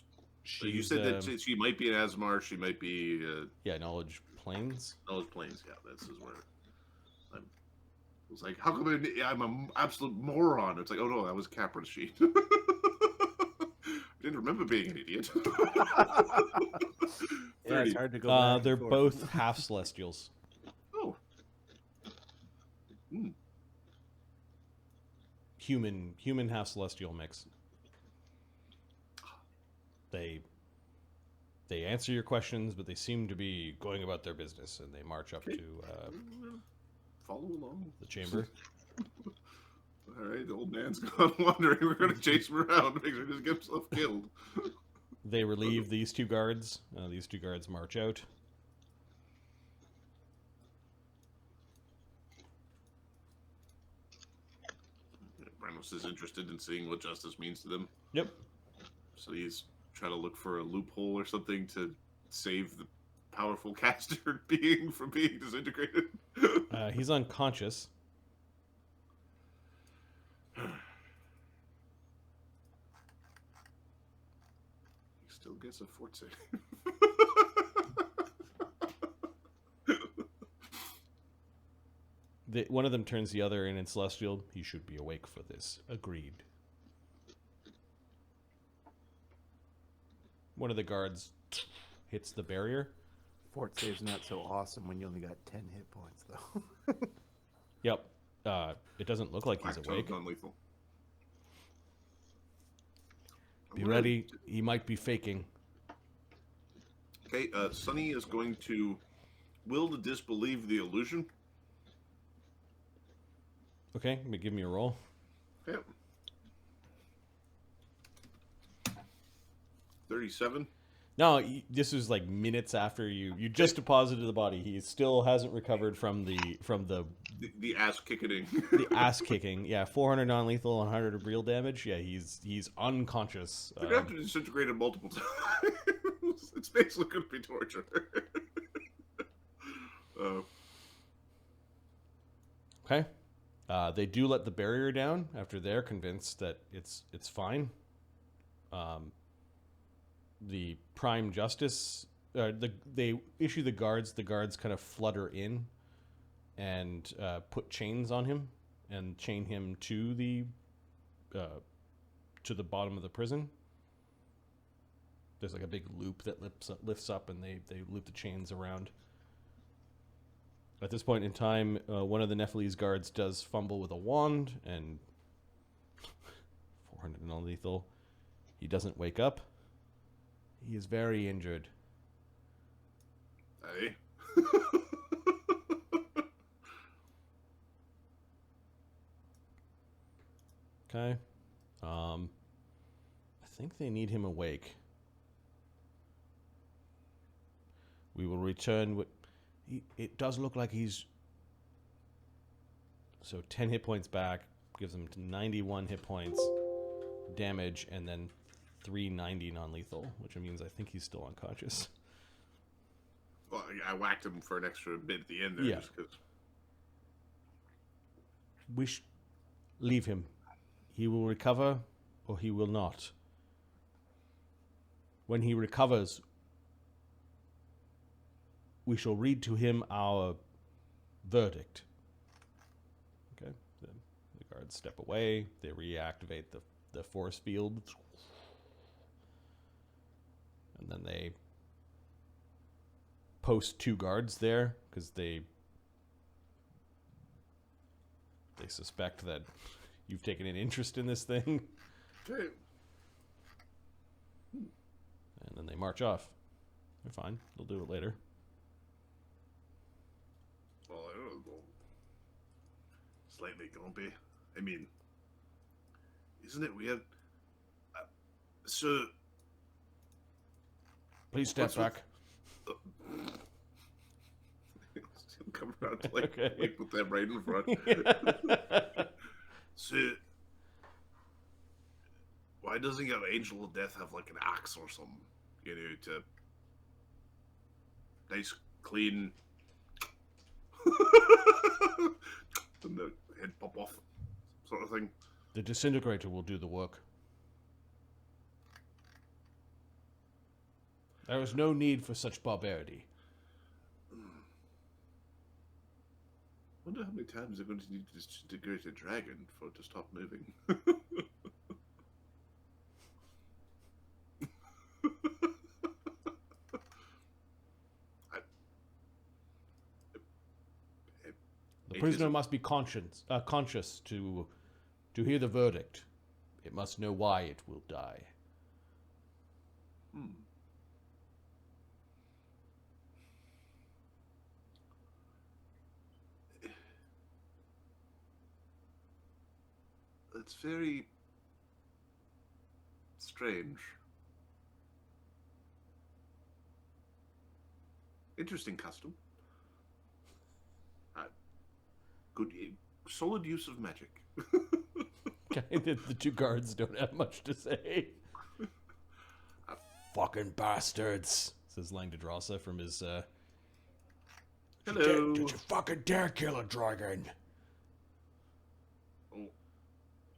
She's, said that she might be an Asmar, she might be... yeah, Knowledge Plains. Knowledge Plains, yeah, this is where... I was like, how come I'm an absolute moron? It's like, oh no, that was Capra's sheet. I didn't remember being an idiot. Yeah, it's hard to go back. They're and forth. both half Celestials. Oh. Hmm. Human half Celestial mix. They answer your questions, but they seem to be going about their business, and they march up Okay. to Follow along. the chamber. All right, the old man's gone wandering. We're going to chase him around, make sure he doesn't get himself killed. They relieve these two guards. These two guards march out. Branos is interested in seeing what justice means to them. Yep. So he's trying to look for a loophole or something to save the powerful caster being from being disintegrated. He's unconscious. He still gets a fort save. One of them turns the other in Celestial. He should be awake for this. Agreed. One of the guards hits the barrier. Fort save's not so awesome when you only got 10 hit points, though. Yep. It doesn't look like he's awake. Non-lethal. Be ready. He might be faking. Okay, Sunny is going to will to disbelieve the illusion. Okay, give me a roll. Yep. 37. No, this was like minutes after you just deposited the body. He still hasn't recovered from the The ass kicking. the ass kicking. Yeah, 400 non-lethal, 100 of real damage. Yeah, he's unconscious. They're gonna have to disintegrate him multiple times. It's basically gonna be torture. Okay. They do let the barrier down after they're convinced that it's fine. The Prime Justice, they issue the guards. The guards kind of flutter in and put chains on him and chain him to the bottom of the prison. There's like a big loop that lifts up, and they loop the chains around. At this point in time, one of the Nephilis guards does fumble with a wand, and 400 non-lethal. He doesn't wake up. He is very injured. Aye. Okay. I think they need him awake. We will return with... It does look like he's... So 10 hit points back. Gives him 91 hit points. Damage. And then 390 non-lethal. Which means I think he's still unconscious. Well, I whacked him for an extra bit at the end there. Yeah. Just 'cause... Leave him. He will recover, or he will not. When he recovers, we shall read to him our verdict. Okay? Then the guards step away. They reactivate the force field. And then they post 2 guards there, because they suspect that you've taken an interest in this thing. Okay. And then they march off. They're fine. They'll do it later. Well, I don't know. Slightly grumpy. I mean, isn't it weird? So... Please step What's with- back. He'll come around to, like, Okay. like put them right in front. So, why doesn't your Angel of Death have like an axe or something? You know, to nice, clean, and the head pop off, sort of thing. The disintegrator will do the work. There is no need for such barbarity. Wonder how many times they're going to need to disintegrate a dragon for it to stop moving. The prisoner must be conscious to hear the verdict. It must know why it will die. Hmm. It's very strange. Interesting custom. Good, solid use of magic. Okay, the 2 guards don't have much to say. Fucking bastards, says Langdedrossa from his, Hello. Did you fucking dare kill a dragon? Oh,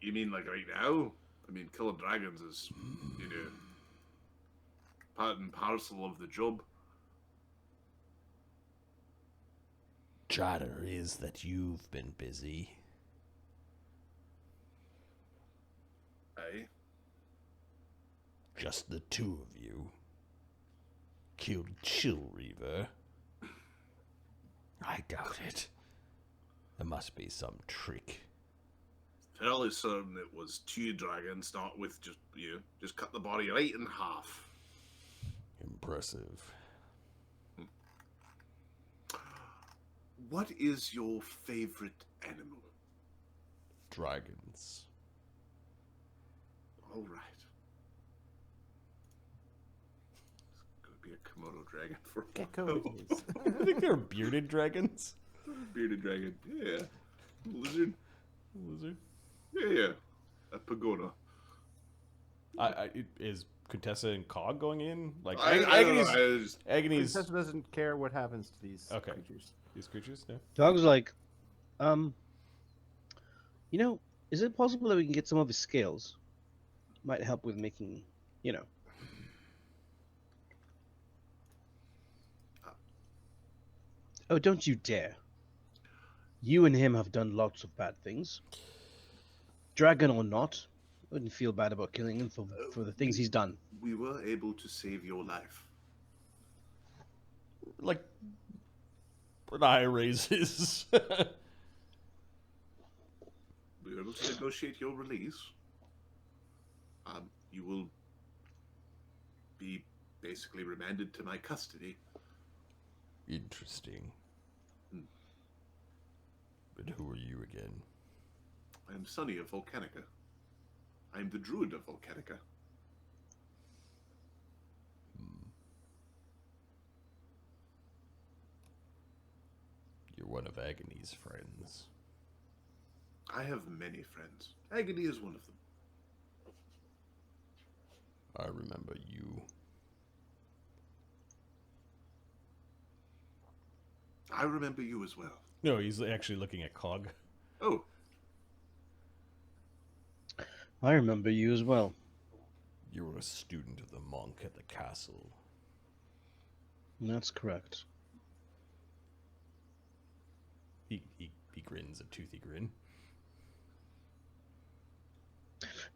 you mean like right now? I mean, killing dragons is, you know, part and parcel of the job. Chatter is that you've been busy. Aye. Just the 2 of you. Killed Chill Reaver. I doubt it. There must be some trick. Fairly certain it was 2 dragons, not with just, you know, just cut the body right in half. Impressive. What is your favorite animal? Dragons. All right. It's gonna be a Komodo dragon for a Gecko while. it is. I think they're bearded dragons. Bearded dragon. Yeah. Lizard. Lizard. Yeah. A pagoda. Is Contessa and Cog going in? Like I don't know. Agony's, Agony's Princess doesn't care what happens to these Okay. creatures. these creatures. No. Dog's like, you know, is it possible that we can get some of his scales? Might help with making, you know. Oh, don't you dare. You and him have done lots of bad things. Dragon or not, I wouldn't feel bad about killing him for the things he's done. We were able to save your life. Like an eye raises. We were able to negotiate your release. You will be basically remanded to my custody. Interesting. But who are you again? I am Sonny of Volcanica. I am the druid of Volcanica. You're one of Agony's friends. I have many friends. Agony is one of them. I remember you. I remember you as well. No, he's actually looking at Cog. Oh, I remember you as well. You were a student of the monk at the castle. That's correct. He grins a toothy grin.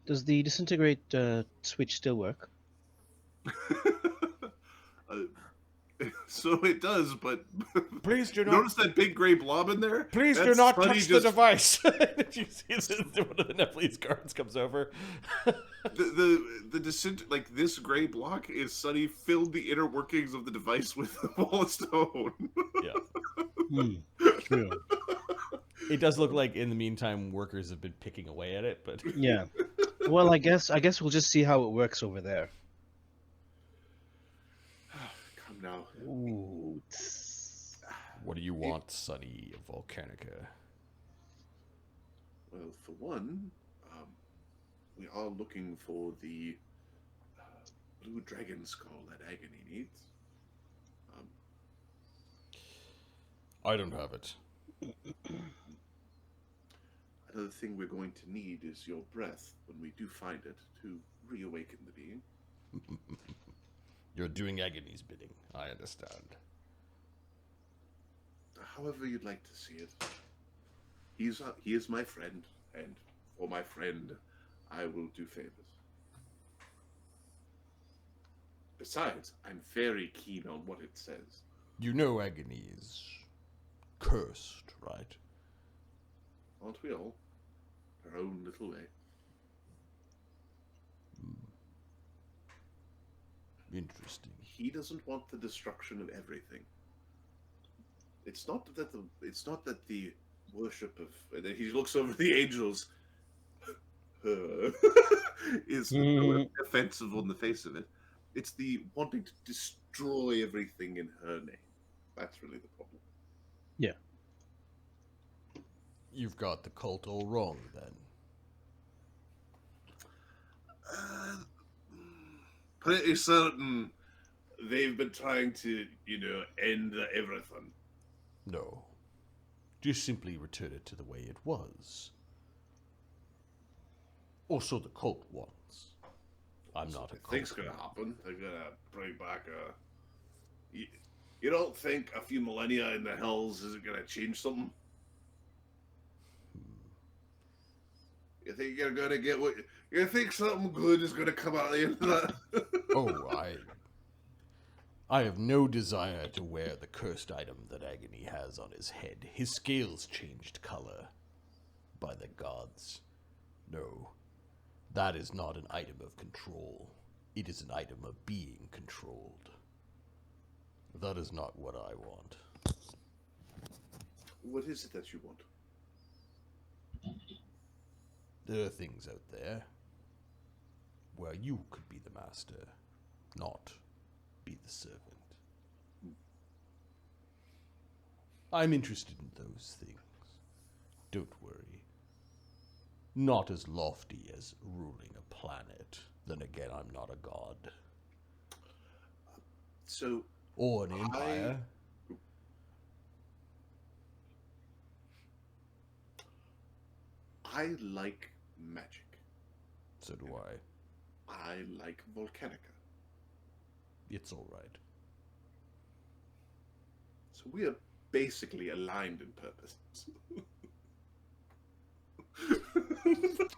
Does the disintegrate switch still work? so it does, but Please do not. notice that big gray blob in there? Please do That's not Sonny touch the device. You see one of the Nepalese guards comes over. Like this gray block is Sonny filled the inner workings of the device with a ball of stone. Yeah. True. It does look like in the meantime workers have been picking away at it, but Yeah. Well, I guess we'll just see how it works over there. Come now. Ooh. what do you want, Sonny of Volcanica? Well, for one, we are looking for the blue dragon skull that Agony needs. I don't have it. Another thing we're going to need is your breath when we do find it to reawaken the being. You're doing Agony's bidding. I understand. However you'd like to see it. He is my friend, and for my friend, I will do favors. Besides, I'm very keen on what it says. You know Agony is cursed, right? Aren't we all? Our own little way. Interesting. He doesn't want the destruction of everything. It's not that the worship of, and then he looks over the angels is offensive on the face of it. It's the wanting to destroy everything in her name. That's really the problem. Yeah. You've got the cult all wrong, then. Pretty certain they've been trying to, end everything. No. Just simply return it to the way it was. Or so the cult wants. I'm not a cult. Things gonna happen. They're gonna bring back a. You don't think a few millennia in the hills isn't gonna change something? You think you're gonna get what? You think something good is gonna come out of the end of that? Oh, I have no desire to wear the cursed item that Agony has on his head. His scales changed color. By the gods. No. That is not an item of control. It is an item of being controlled. That is not what I want. What is it that you want? There are things out there where you could be the master, not be the servant. I'm interested in those things. Don't worry. Not as lofty as ruling a planet. Then again, I'm not a god. So, Or an empire. I like magic. So do I. I like Volcanica. It's all right. So we are basically aligned in purpose.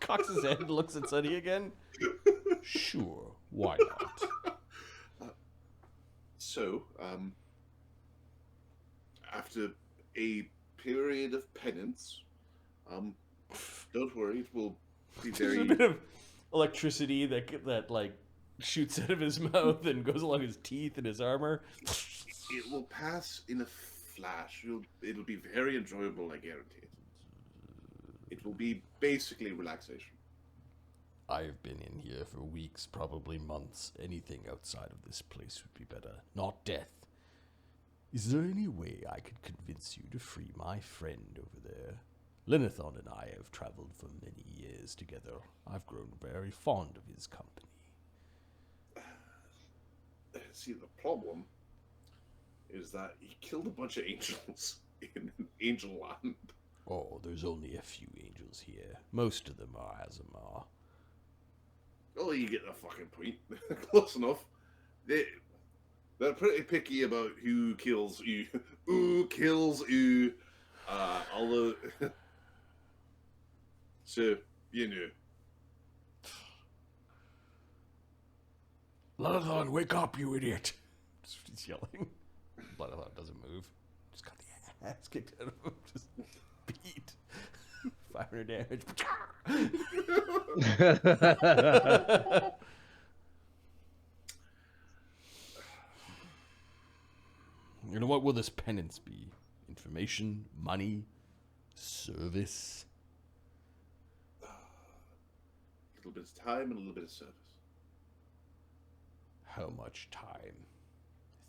Cocks his head and looks at Sonny again. Sure, why not? So, after a period of penance, don't worry, it will be There's very. a bit of electricity that like shoots out of his mouth and goes along his teeth and his armor. It will pass in a flash. It'll be very enjoyable, I guarantee it. It will be basically relaxation. I've been in here for weeks, probably months. Anything outside of this place would be better. Not death. Is there any way I could convince you to free my friend over there? Linethon and I have traveled for many years together. I've grown very fond of his company. See, the problem is that he killed a bunch of angels in Angel Land. Oh, there's only a few angels here. Most of them are Azamar. Oh, you get the fucking point. Close enough. They're pretty picky about who kills who. Who kills who. Although... so, you know. Linethon, wake up, you idiot! He's yelling. Linethon doesn't move. Just got the ass kicked out of him. Just beat. 500 damage. You know, what will this penance be? Information? Money? Service? A little bit of time and a little bit of service. How much time?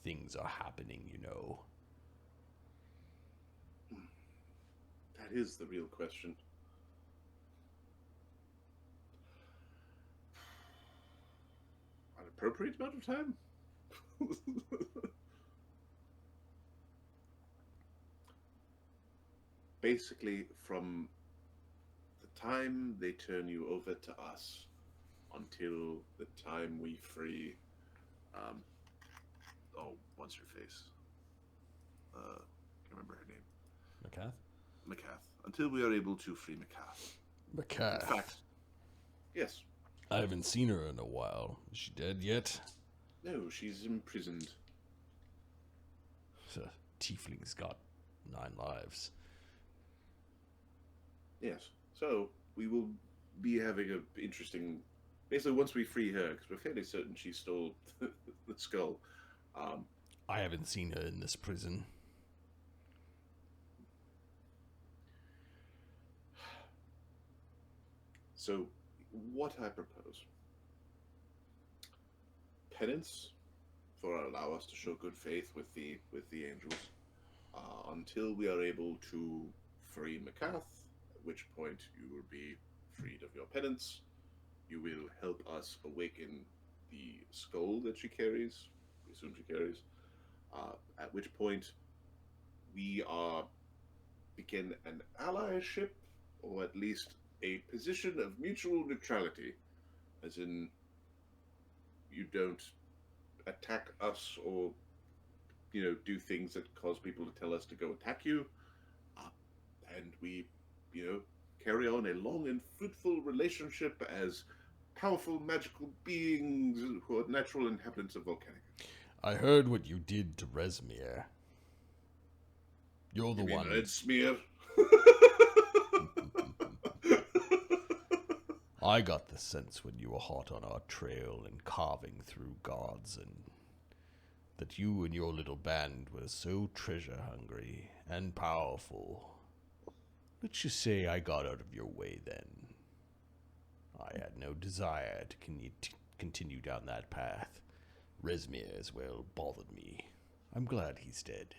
Things are happening, you know. That is the real question. An appropriate amount of time? Basically, from the time they turn you over to us until the time we free, what's her face? Can't remember her name. Macath? Macath. Until we are able to free Macath. Macath. In fact, yes. I haven't seen her in a while. Is she dead yet? No, she's imprisoned. The tiefling's got 9 lives. Yes. So, we will be having an interesting... Basically, once we free her, because we're fairly certain she stole the skull. I haven't seen her in this prison. So, what I propose. Penance, for allow us to show good faith with the angels, until we are able to free Macath, at which point you will be freed of your penance. You will help us awaken the skull that she carries, we assume she carries, at which point we begin an allyship, or at least a position of mutual neutrality, as in you don't attack us or, do things that cause people to tell us to go attack you, and we, carry on a long and fruitful relationship as powerful magical beings who are natural inhabitants of Volcanic. I heard what you did to Resmir. You're the one. Red smear. I got the sense when you were hot on our trail and carving through gods, and that you and your little band were so treasure hungry and powerful. Let's just say I got out of your way then. I had no desire to continue down that path. Resmir as well bothered me. I'm glad he's dead.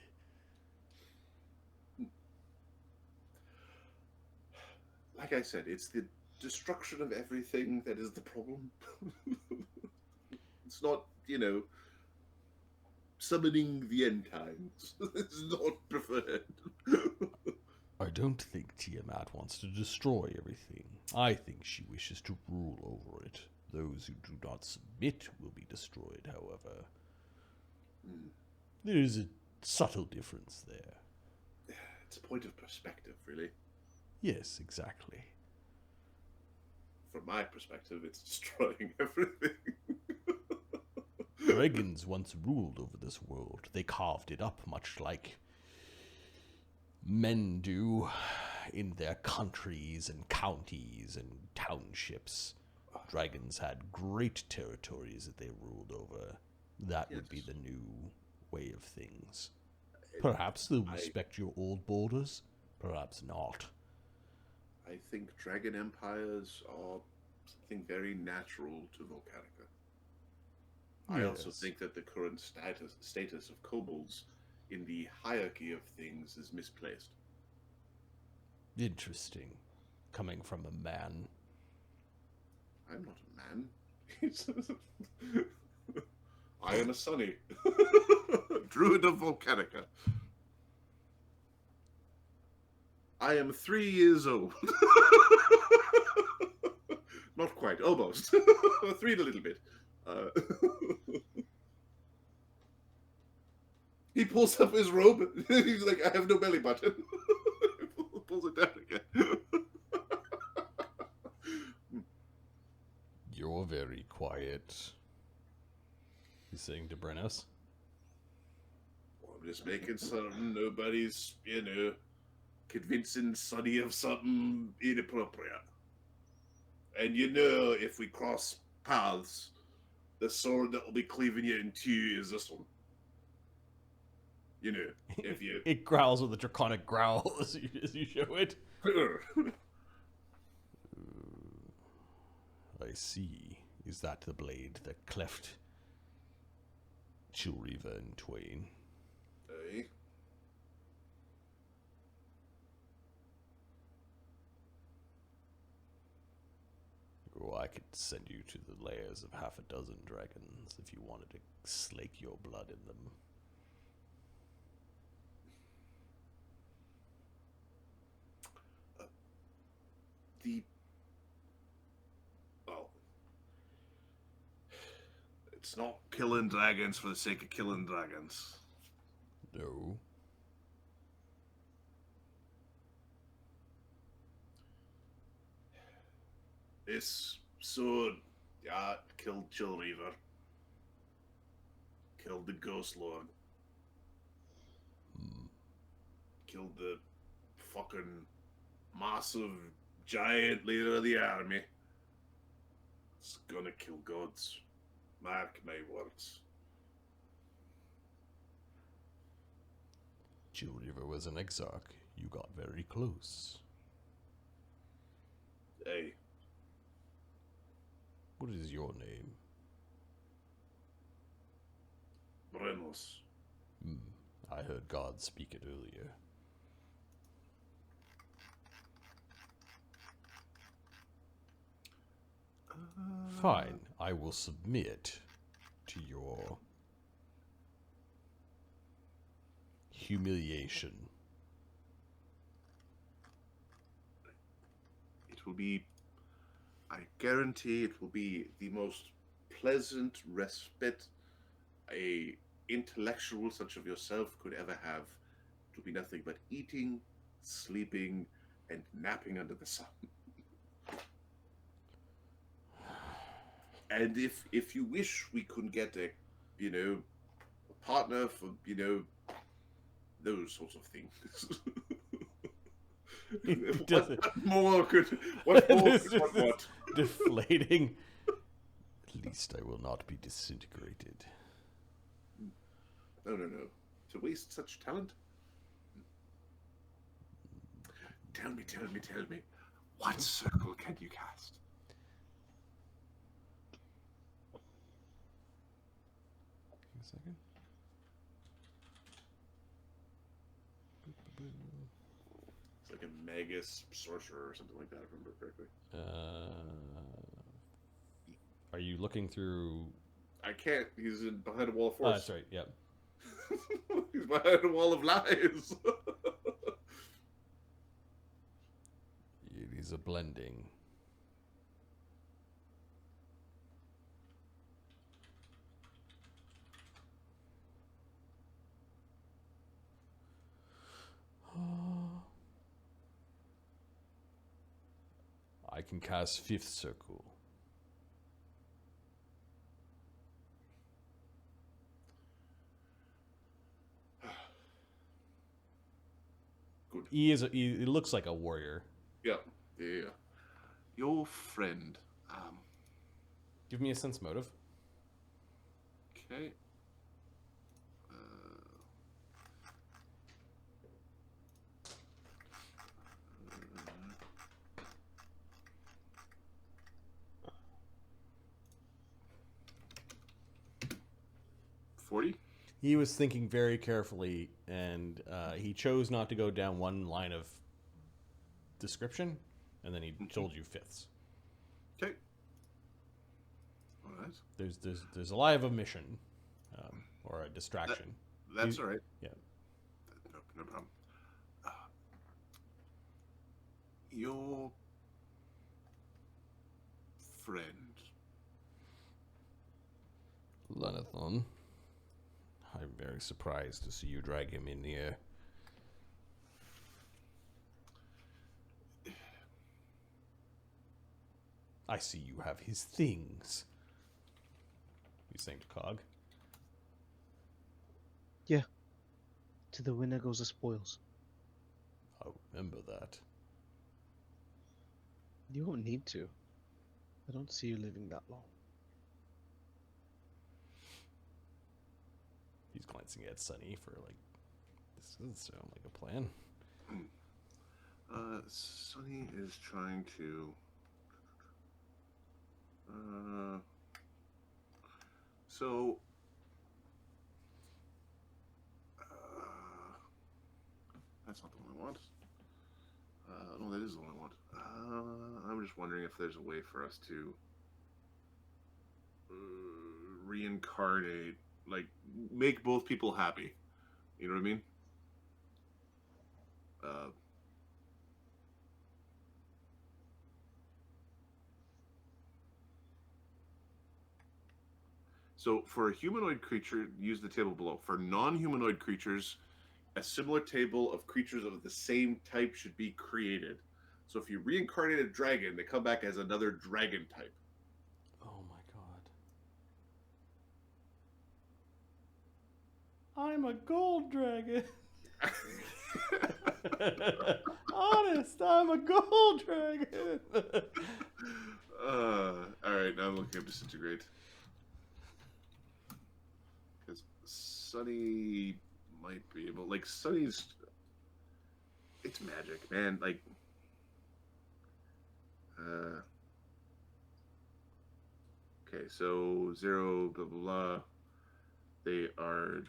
Like I said, it's the destruction of everything that is the problem. It's not, summoning the end times. It's not preferred. I don't think Tiamat wants to destroy everything. I think she wishes to rule over it. Those who do not submit will be destroyed, however. There is a subtle difference there. It's a point of perspective, really. Yes, exactly. From my perspective, it's destroying everything. Dragons once ruled over this world. They carved it up much like men do in their countries and counties and townships. dragons had great territories that they ruled over. That would be Yes. the new way of things. Perhaps they'll respect your old borders, perhaps not. I think dragon empires are something very natural to Volcanica. I also Yes. think that the current status of kobolds in the hierarchy of things is misplaced. Interesting. Coming from a man. I'm not a man. I am a Sunny. Druid of Volcanica. I am 3 years old. Not quite, almost. 3 and a little bit. He pulls up his robe. He's like, I have no belly button. Pulls it down again. You're very quiet. He's saying to Brennis. Well, I'm just making something nobody's, convincing Sonny of something inappropriate. And if we cross paths, the sword that will be cleaving you in two is this one. If you... It growls with a draconic growl as you show it. I see. Is that the blade that cleft Chilriva in twain? Aye. Oh, I could send you to the lairs of half a dozen dragons if you wanted to slake your blood in them. Well, it's not killing dragons for the sake of killing dragons. No. This sword, yeah, killed Chillreaver. Killed the Ghost Lord. Killed the fucking massive giant leader of the army. It's gonna kill gods. Mark my words. Chilriva was an exarch. You got very close. Hey, What is your name? Brennos. I heard God speak it earlier. Fine, I will submit to your humiliation. It will be, I guarantee it will be the most pleasant respite a intellectual such of yourself could ever have. It will be nothing but eating, sleeping, and napping under the sun. And if you wish, we could get a partner for, those sorts of things. What more could what? Deflating. At least I will not be disintegrated. No. To waste such talent? Tell me. What circle can you cast? Give me a second. It's like a Magus sorcerer or something like that, if I remember correctly. Are you looking through? I can't. He's behind a wall of Oh, force. that's right. Yep. He's behind a wall of lies. It is a blending. I can cast Fifth Circle. Good. He looks like a warrior. Yeah. Your friend, Give me a sense motive. Okay. 40? He was thinking very carefully, and he chose not to go down one line of description, and then he told you fifths. Okay. All right. There's a lie of omission, or a distraction. That's all right. Yeah. No problem. Your friend. Lenathon. I'm very surprised to see you drag him in here. I see you have his things. He's saying to Cog. Yeah. To the winner goes the spoils. I'll remember that. You won't need to. I don't see you living that long. He's glancing at Sunny for like, this doesn't sound like a plan. Sonny is trying to. So. That's not the one I want. No, that is the one I want. I'm just wondering if there's a way for us to reincarnate, like, make both people happy. You know what I mean? So for a humanoid creature, use the table below. For non-humanoid creatures, a similar table of creatures of the same type should be created. So if you reincarnate a dragon, they come back as another dragon type. Oh my god. I'm a gold dragon. Honest, I'm a gold dragon. Alright, now I'm looking up Disintegrate. Because Sunny might be able... Like, Sunny's... It's magic, man. Like... Okay, so 0, blah, blah, blah. They are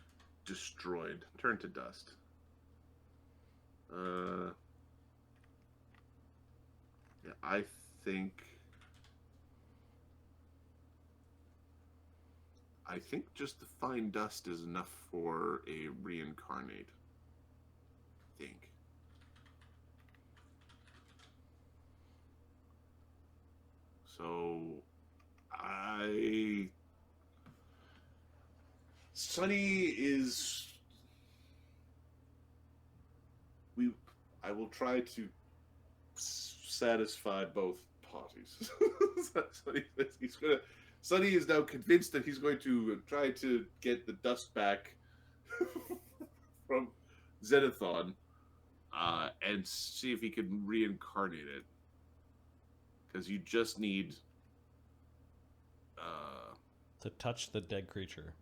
destroyed. Turn to dust. Yeah, I think just the fine dust is enough for a reincarnate. I think. So, Sunny is... I will try to satisfy both parties. Sunny is now convinced that he's going to try to get the dust back from Xenothon and see if he can reincarnate it. Because you just need... To touch the dead creature.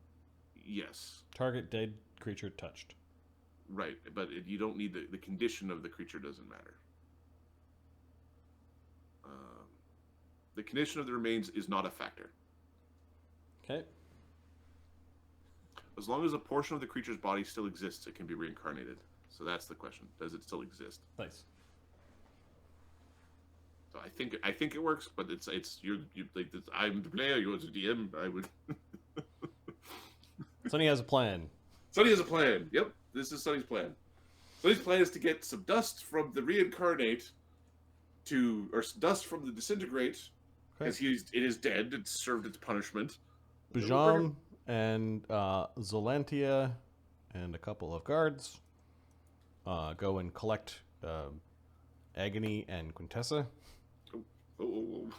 Yes. Target dead creature touched. Right, but you don't need the condition of the creature doesn't matter. The condition of the remains is not a factor. Okay. As long as a portion of the creature's body still exists, it can be reincarnated. So that's the question. Does it still exist? Nice. So I think it works, but it's you like this, I'm the player, you're the DM. I would. Sunny has a plan. Sunny has a plan. Yep, this is Sunny's plan. Sunny's plan is to get some dust from the reincarnate or dust from the disintegrate, because it is dead. It's served its punishment. Bajam and Zolantia and a couple of guards go and collect Agony and Quintessa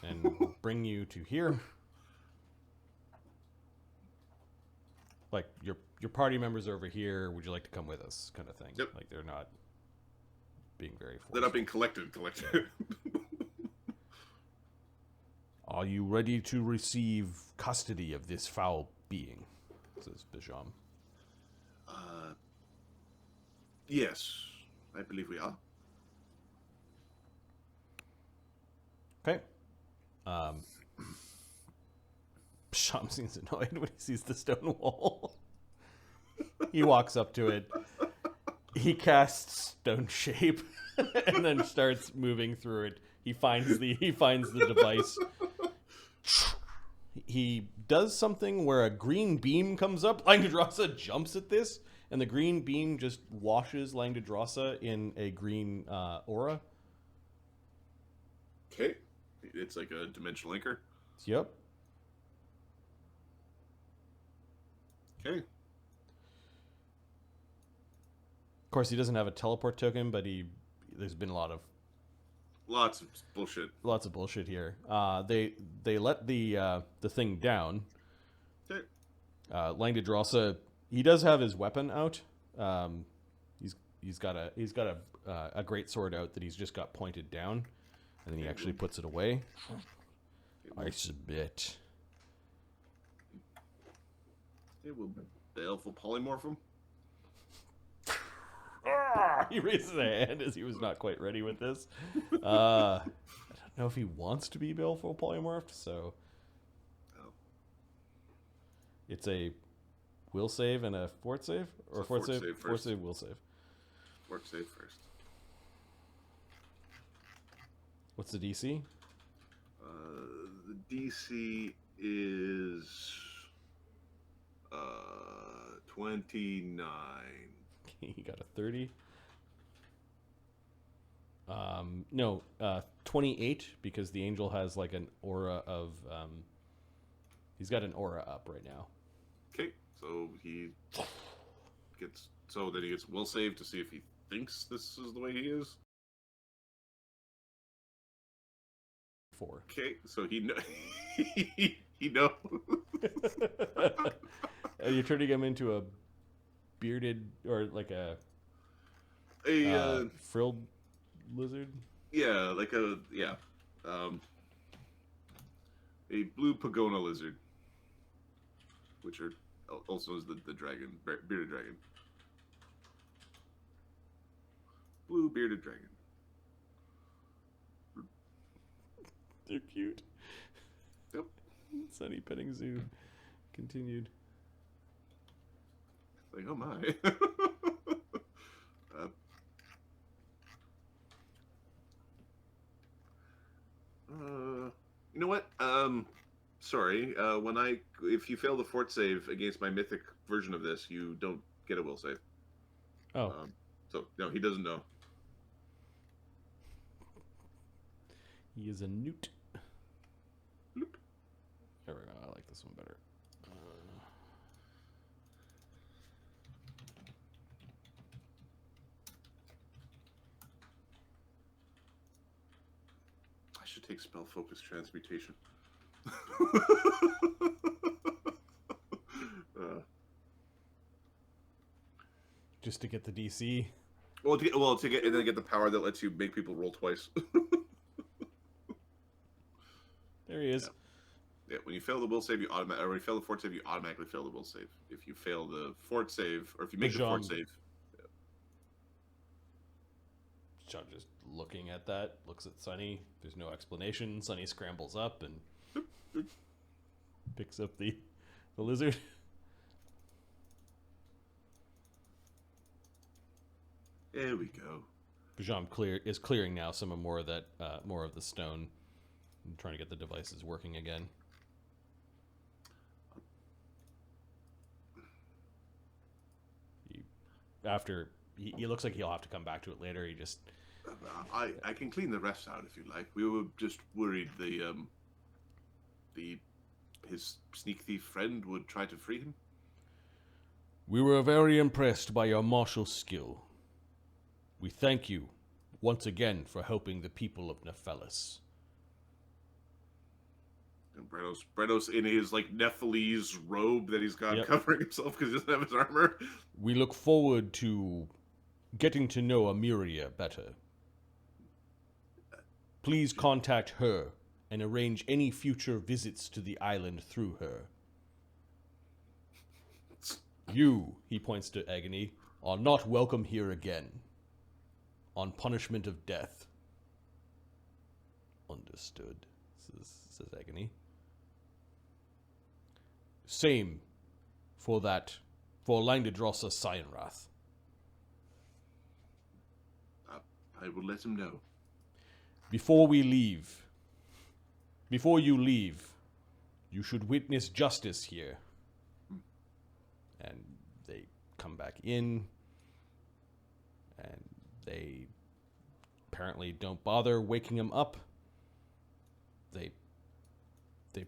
and bring you to here. Like, your party members are over here. Would you like to come with us? Kind of thing. Yep. Like, they're not being very forceful. They're not being collected. Are you ready to receive custody of this foul being? Says Bisham. Yes, I believe we are. Okay. Bisham seems annoyed when he sees the stone wall. He walks up to it. He casts stone shape and then starts moving through it. He finds the device. He does something where a green beam comes up. Langdedrossa jumps at this, and the green beam just washes Langdedrossa in a green aura. Okay. It's like a dimensional anchor. Yep. Okay. Of course, he doesn't have a teleport token, but there's been Lots of bullshit. Here. They let the thing down. Okay. Langdedrossa, he does have his weapon out. He's got a great sword out that he's just got pointed down, and then he actually puts it away. I submit. It will baleful polymorph him. He raises a hand as he was not quite ready with this. I don't know if he wants to be baleful polymorphed, so it's a will save and a fort save, or fort save will save. Fort save first. What's the DC? The DC is 29. He got a 30. No, 28, because the angel has like an aura of he's got an aura up right now. Okay, so then he gets will save to see if he thinks this is the way he is. 4. Okay, so he knows. You're turning him into a bearded, or like a frilled lizard? Yeah, a blue pagona lizard, which are also is the dragon, bearded dragon. Blue bearded dragon. They're cute. Yep. Sunny Petting Zoo continued. Like, oh my. You know what? Sorry. If you fail the fort save against my mythic version of this, you don't get a will save. Oh. So no, he doesn't know. He is a newt. Bloop. There we go. I like this one better. I should take spell focus transmutation. Just to get the DC. To get the power that lets you make people roll twice. There he is. Yeah, when you fail the will save, or when you fail the fort save, you automatically fail the will save. If you fail the fort save, or if you make the fort save. John just looking at that, looks at Sunny. There's no explanation. Sunny scrambles up and picks up the lizard. There we go. Bajam is clearing now some more of that, more of the stone, and trying to get the devices working again. He looks like he'll have to come back to it later. He just I can clean the rest out if you like. We were just worried his sneak thief friend would try to free him. We were very impressed by your martial skill. We thank you once again for helping the people of Nephelis. And Bredos in his Nephalese robe that he's got Yep. covering himself because he doesn't have his armor. We look forward to getting to know Amiria better. Please contact her and arrange any future visits to the island through her. You, he points to Agony, are not welcome here again. On punishment of death. Understood, says Agony. Same for Langdedrossa Cyanrath. I will let him know. Before you leave, you should witness justice here. And they come back in, and they apparently don't bother waking him up. They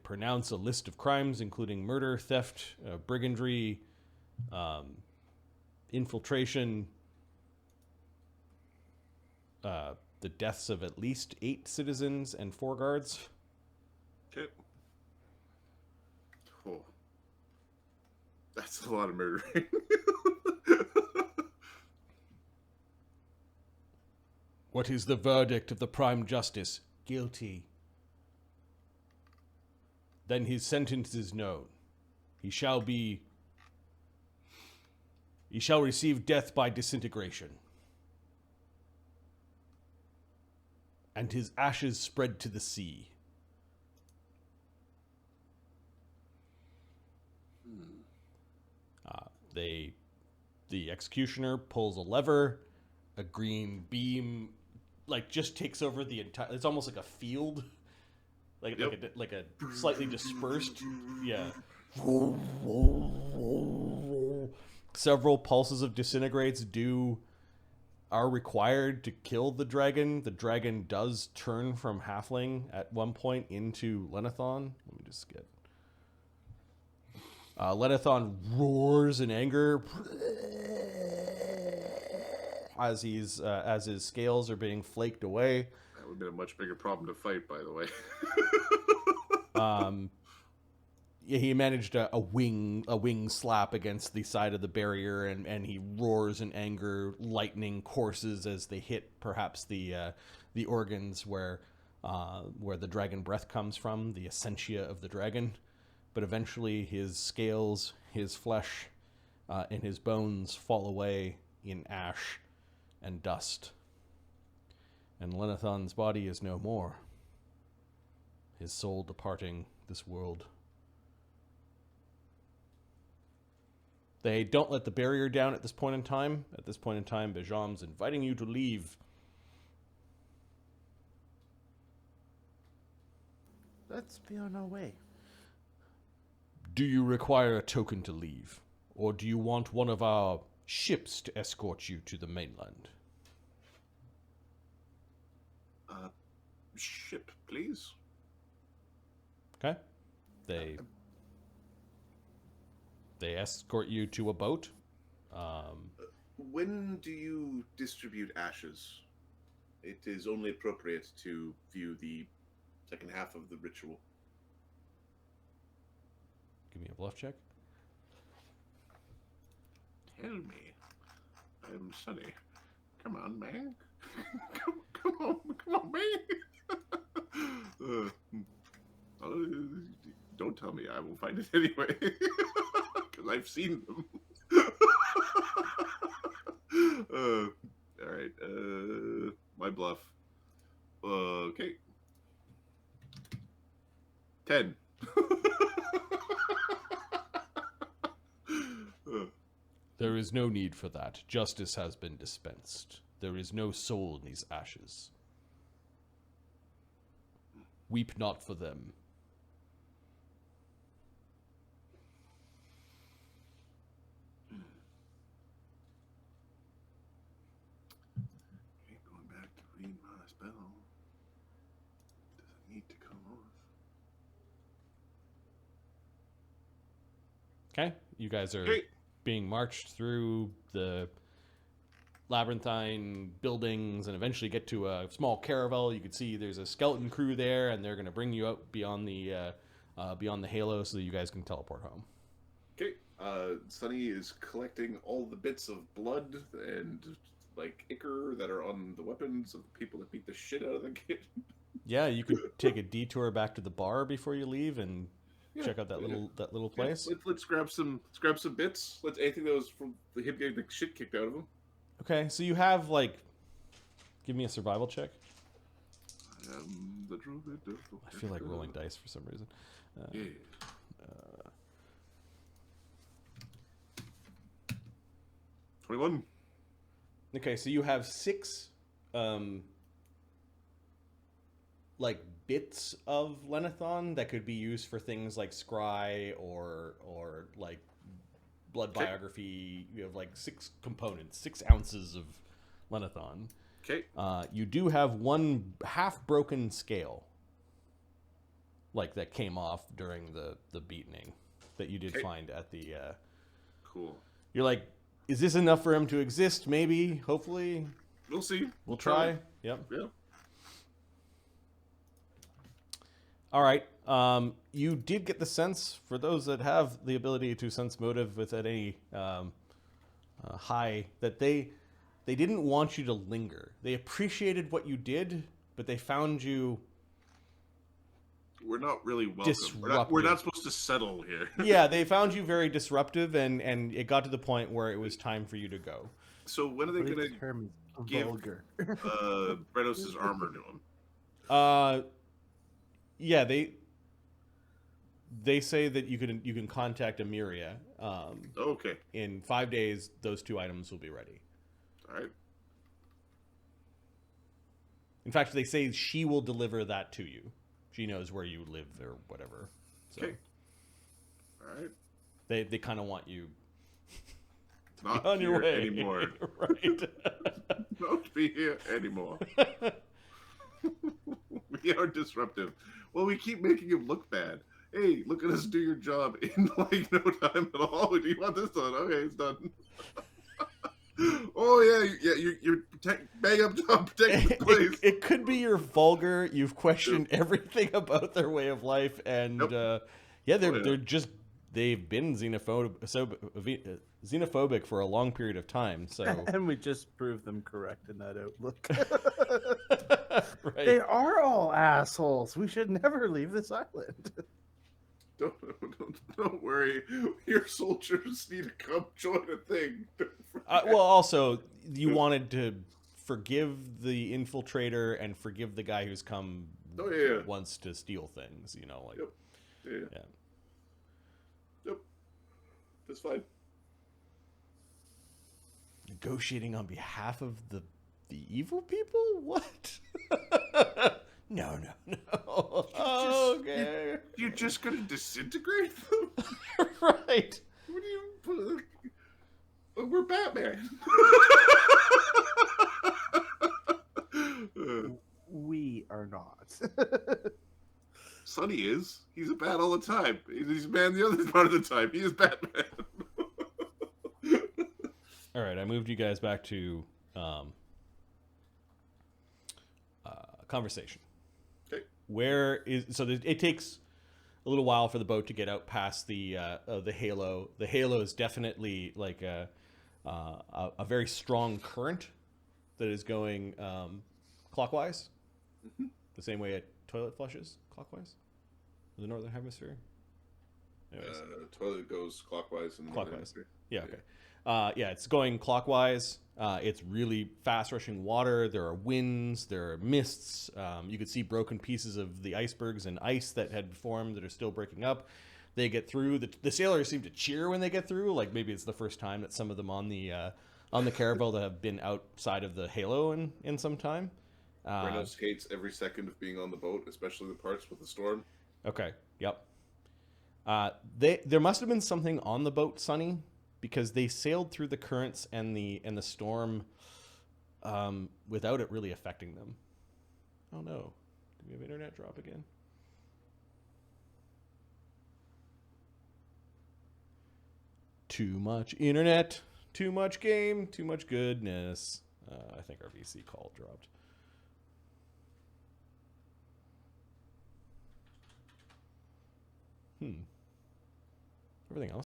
pronounce a list of crimes, including murder, theft, brigandry, infiltration, the deaths of at least 8 citizens and 4 guards. Okay. Oh. That's a lot of murdering. What is the verdict of the Prime Justice? Guilty. Then his sentence is known. He shall receive death by disintegration. And his ashes spread to the sea. The executioner pulls a lever, a green beam, just takes over the entire. It's almost like a field, like a slightly dispersed. Yeah. Several pulses of disintegrates are required to kill the dragon. The dragon does turn from halfling at one point into Lenithon. Let me just get. Lenithon roars in anger as his scales are being flaked away. That would have been a much bigger problem to fight, by the way. Yeah, he managed a wing slap against the side of the barrier, and he roars in anger. Lightning courses as they hit perhaps the organs where the dragon breath comes from, the essentia of the dragon. But eventually his scales, his flesh, and his bones fall away in ash and dust. And Lenithon's body is no more. His soul departing this world. They don't let the barrier down at this point in time. At this point in time, Bajam's inviting you to leave. Let's be on our way. Do you require a token to leave? Or do you want one of our ships to escort you to the mainland? Ship, please. Okay. They escort you to a boat. When do you distribute ashes? It is only appropriate to view the second half of the ritual. Give me a bluff check. Tell me. I'm Sonny. Come on, man. come on, man. Don't tell me. I will find it anyway. Because I've seen them. All right. My bluff. Okay. 10. There is no need for that. Justice has been dispensed. There is no soul in these ashes. Weep not for them. Going back to read my spell. Does it need to come off? Okay, you guys are Okay. being marched through the labyrinthine buildings and eventually get to a small caravel. You can see there's a skeleton crew there, and they're going to bring you out beyond the halo so that you guys can teleport home. Okay. Sunny is collecting all the bits of blood and like ichor that are on the weapons of the people that beat the shit out of the kid. Yeah, you could take a detour back to the bar before you leave and Yeah, check out that little place. Let's grab some bits. Let's anything that was from him getting the shit kicked out of him. Okay, so you have like, give me a survival check. I feel like rolling dice for some reason. Yeah. 21. Okay, so you have 6 like bits of Lenithon that could be used for things like scry or like blood Okay. biography. You have like 6 components, 6 ounces of Lenithon. Okay. You do have 1 half broken scale, like that came off during the beating that you did Okay. find at the. Cool. You're like, is this enough for him to exist? Maybe, hopefully. We'll see. We'll try. Yep. Yeah. All right. You did get the sense, for those that have the ability to sense motive with any high, that they didn't want you to linger. They appreciated what you did, but they found you. We're not really welcome. Disruptive. We're not supposed to settle here. Yeah, they found you very disruptive, and it got to the point where it was time for you to go. So when are they going The term is give- vulgar. to Brenos' armor to him? Yeah, they say that you can contact Emiria. Okay. In 5 days, those 2 items will be ready. All right. In fact, they say she will deliver that to you. She knows where you live or whatever. So Okay. All right. they kind of want you Not on your here way anymore. Right. Don't be here anymore. We are disruptive. Well, we keep making him look bad. Hey, look at us do your job in like no time at all. Do you want this done? Okay, it's done. Oh yeah, you're bang up job protecting the place. It could be you're vulgar. You've questioned everything about their way of life, and yeah, they've been xenophobic for a long period of time. So And we just proved them correct in that outlook. right. They are all assholes. We should never leave this island. Don't worry. Your soldiers need to come join a thing. Well, also, you wanted to forgive the infiltrator and forgive the guy who's come Oh, yeah. once to steal things. You know, like Yep. Yeah. yeah. Yep. That's fine. Negotiating on behalf of the evil people? What? No. Okay. You're just gonna disintegrate them? Right. What do you? We're Batman. We are not. Sonny is. He's a bat all the time. He's a man the other part of the time. He is Batman. All right, I moved you guys back to conversation. Okay. It takes a little while for the boat to get out past the halo. The halo is definitely like a very strong current that is going clockwise, the same way a toilet flushes clockwise in the northern hemisphere. Anyways. Toilet goes clockwise and Clockwise. Yeah, okay. Yeah, it's going clockwise. It's really fast rushing water. There are winds, there are mists. You could see broken pieces of the icebergs and ice that had formed that are still breaking up. They get through. The sailors seem to cheer when they get through. Like maybe it's the first time that some of them on the caravel that have been outside of the halo in some time. Brenos hates every second of being on the boat, especially the parts with the storm. Okay. Yep. There must have been something on the boat, Sonny, because they sailed through the currents and the storm without it really affecting them. Oh no! Did we have internet drop again? Too much internet, too much game, too much goodness. I think our VC call dropped. Everything else.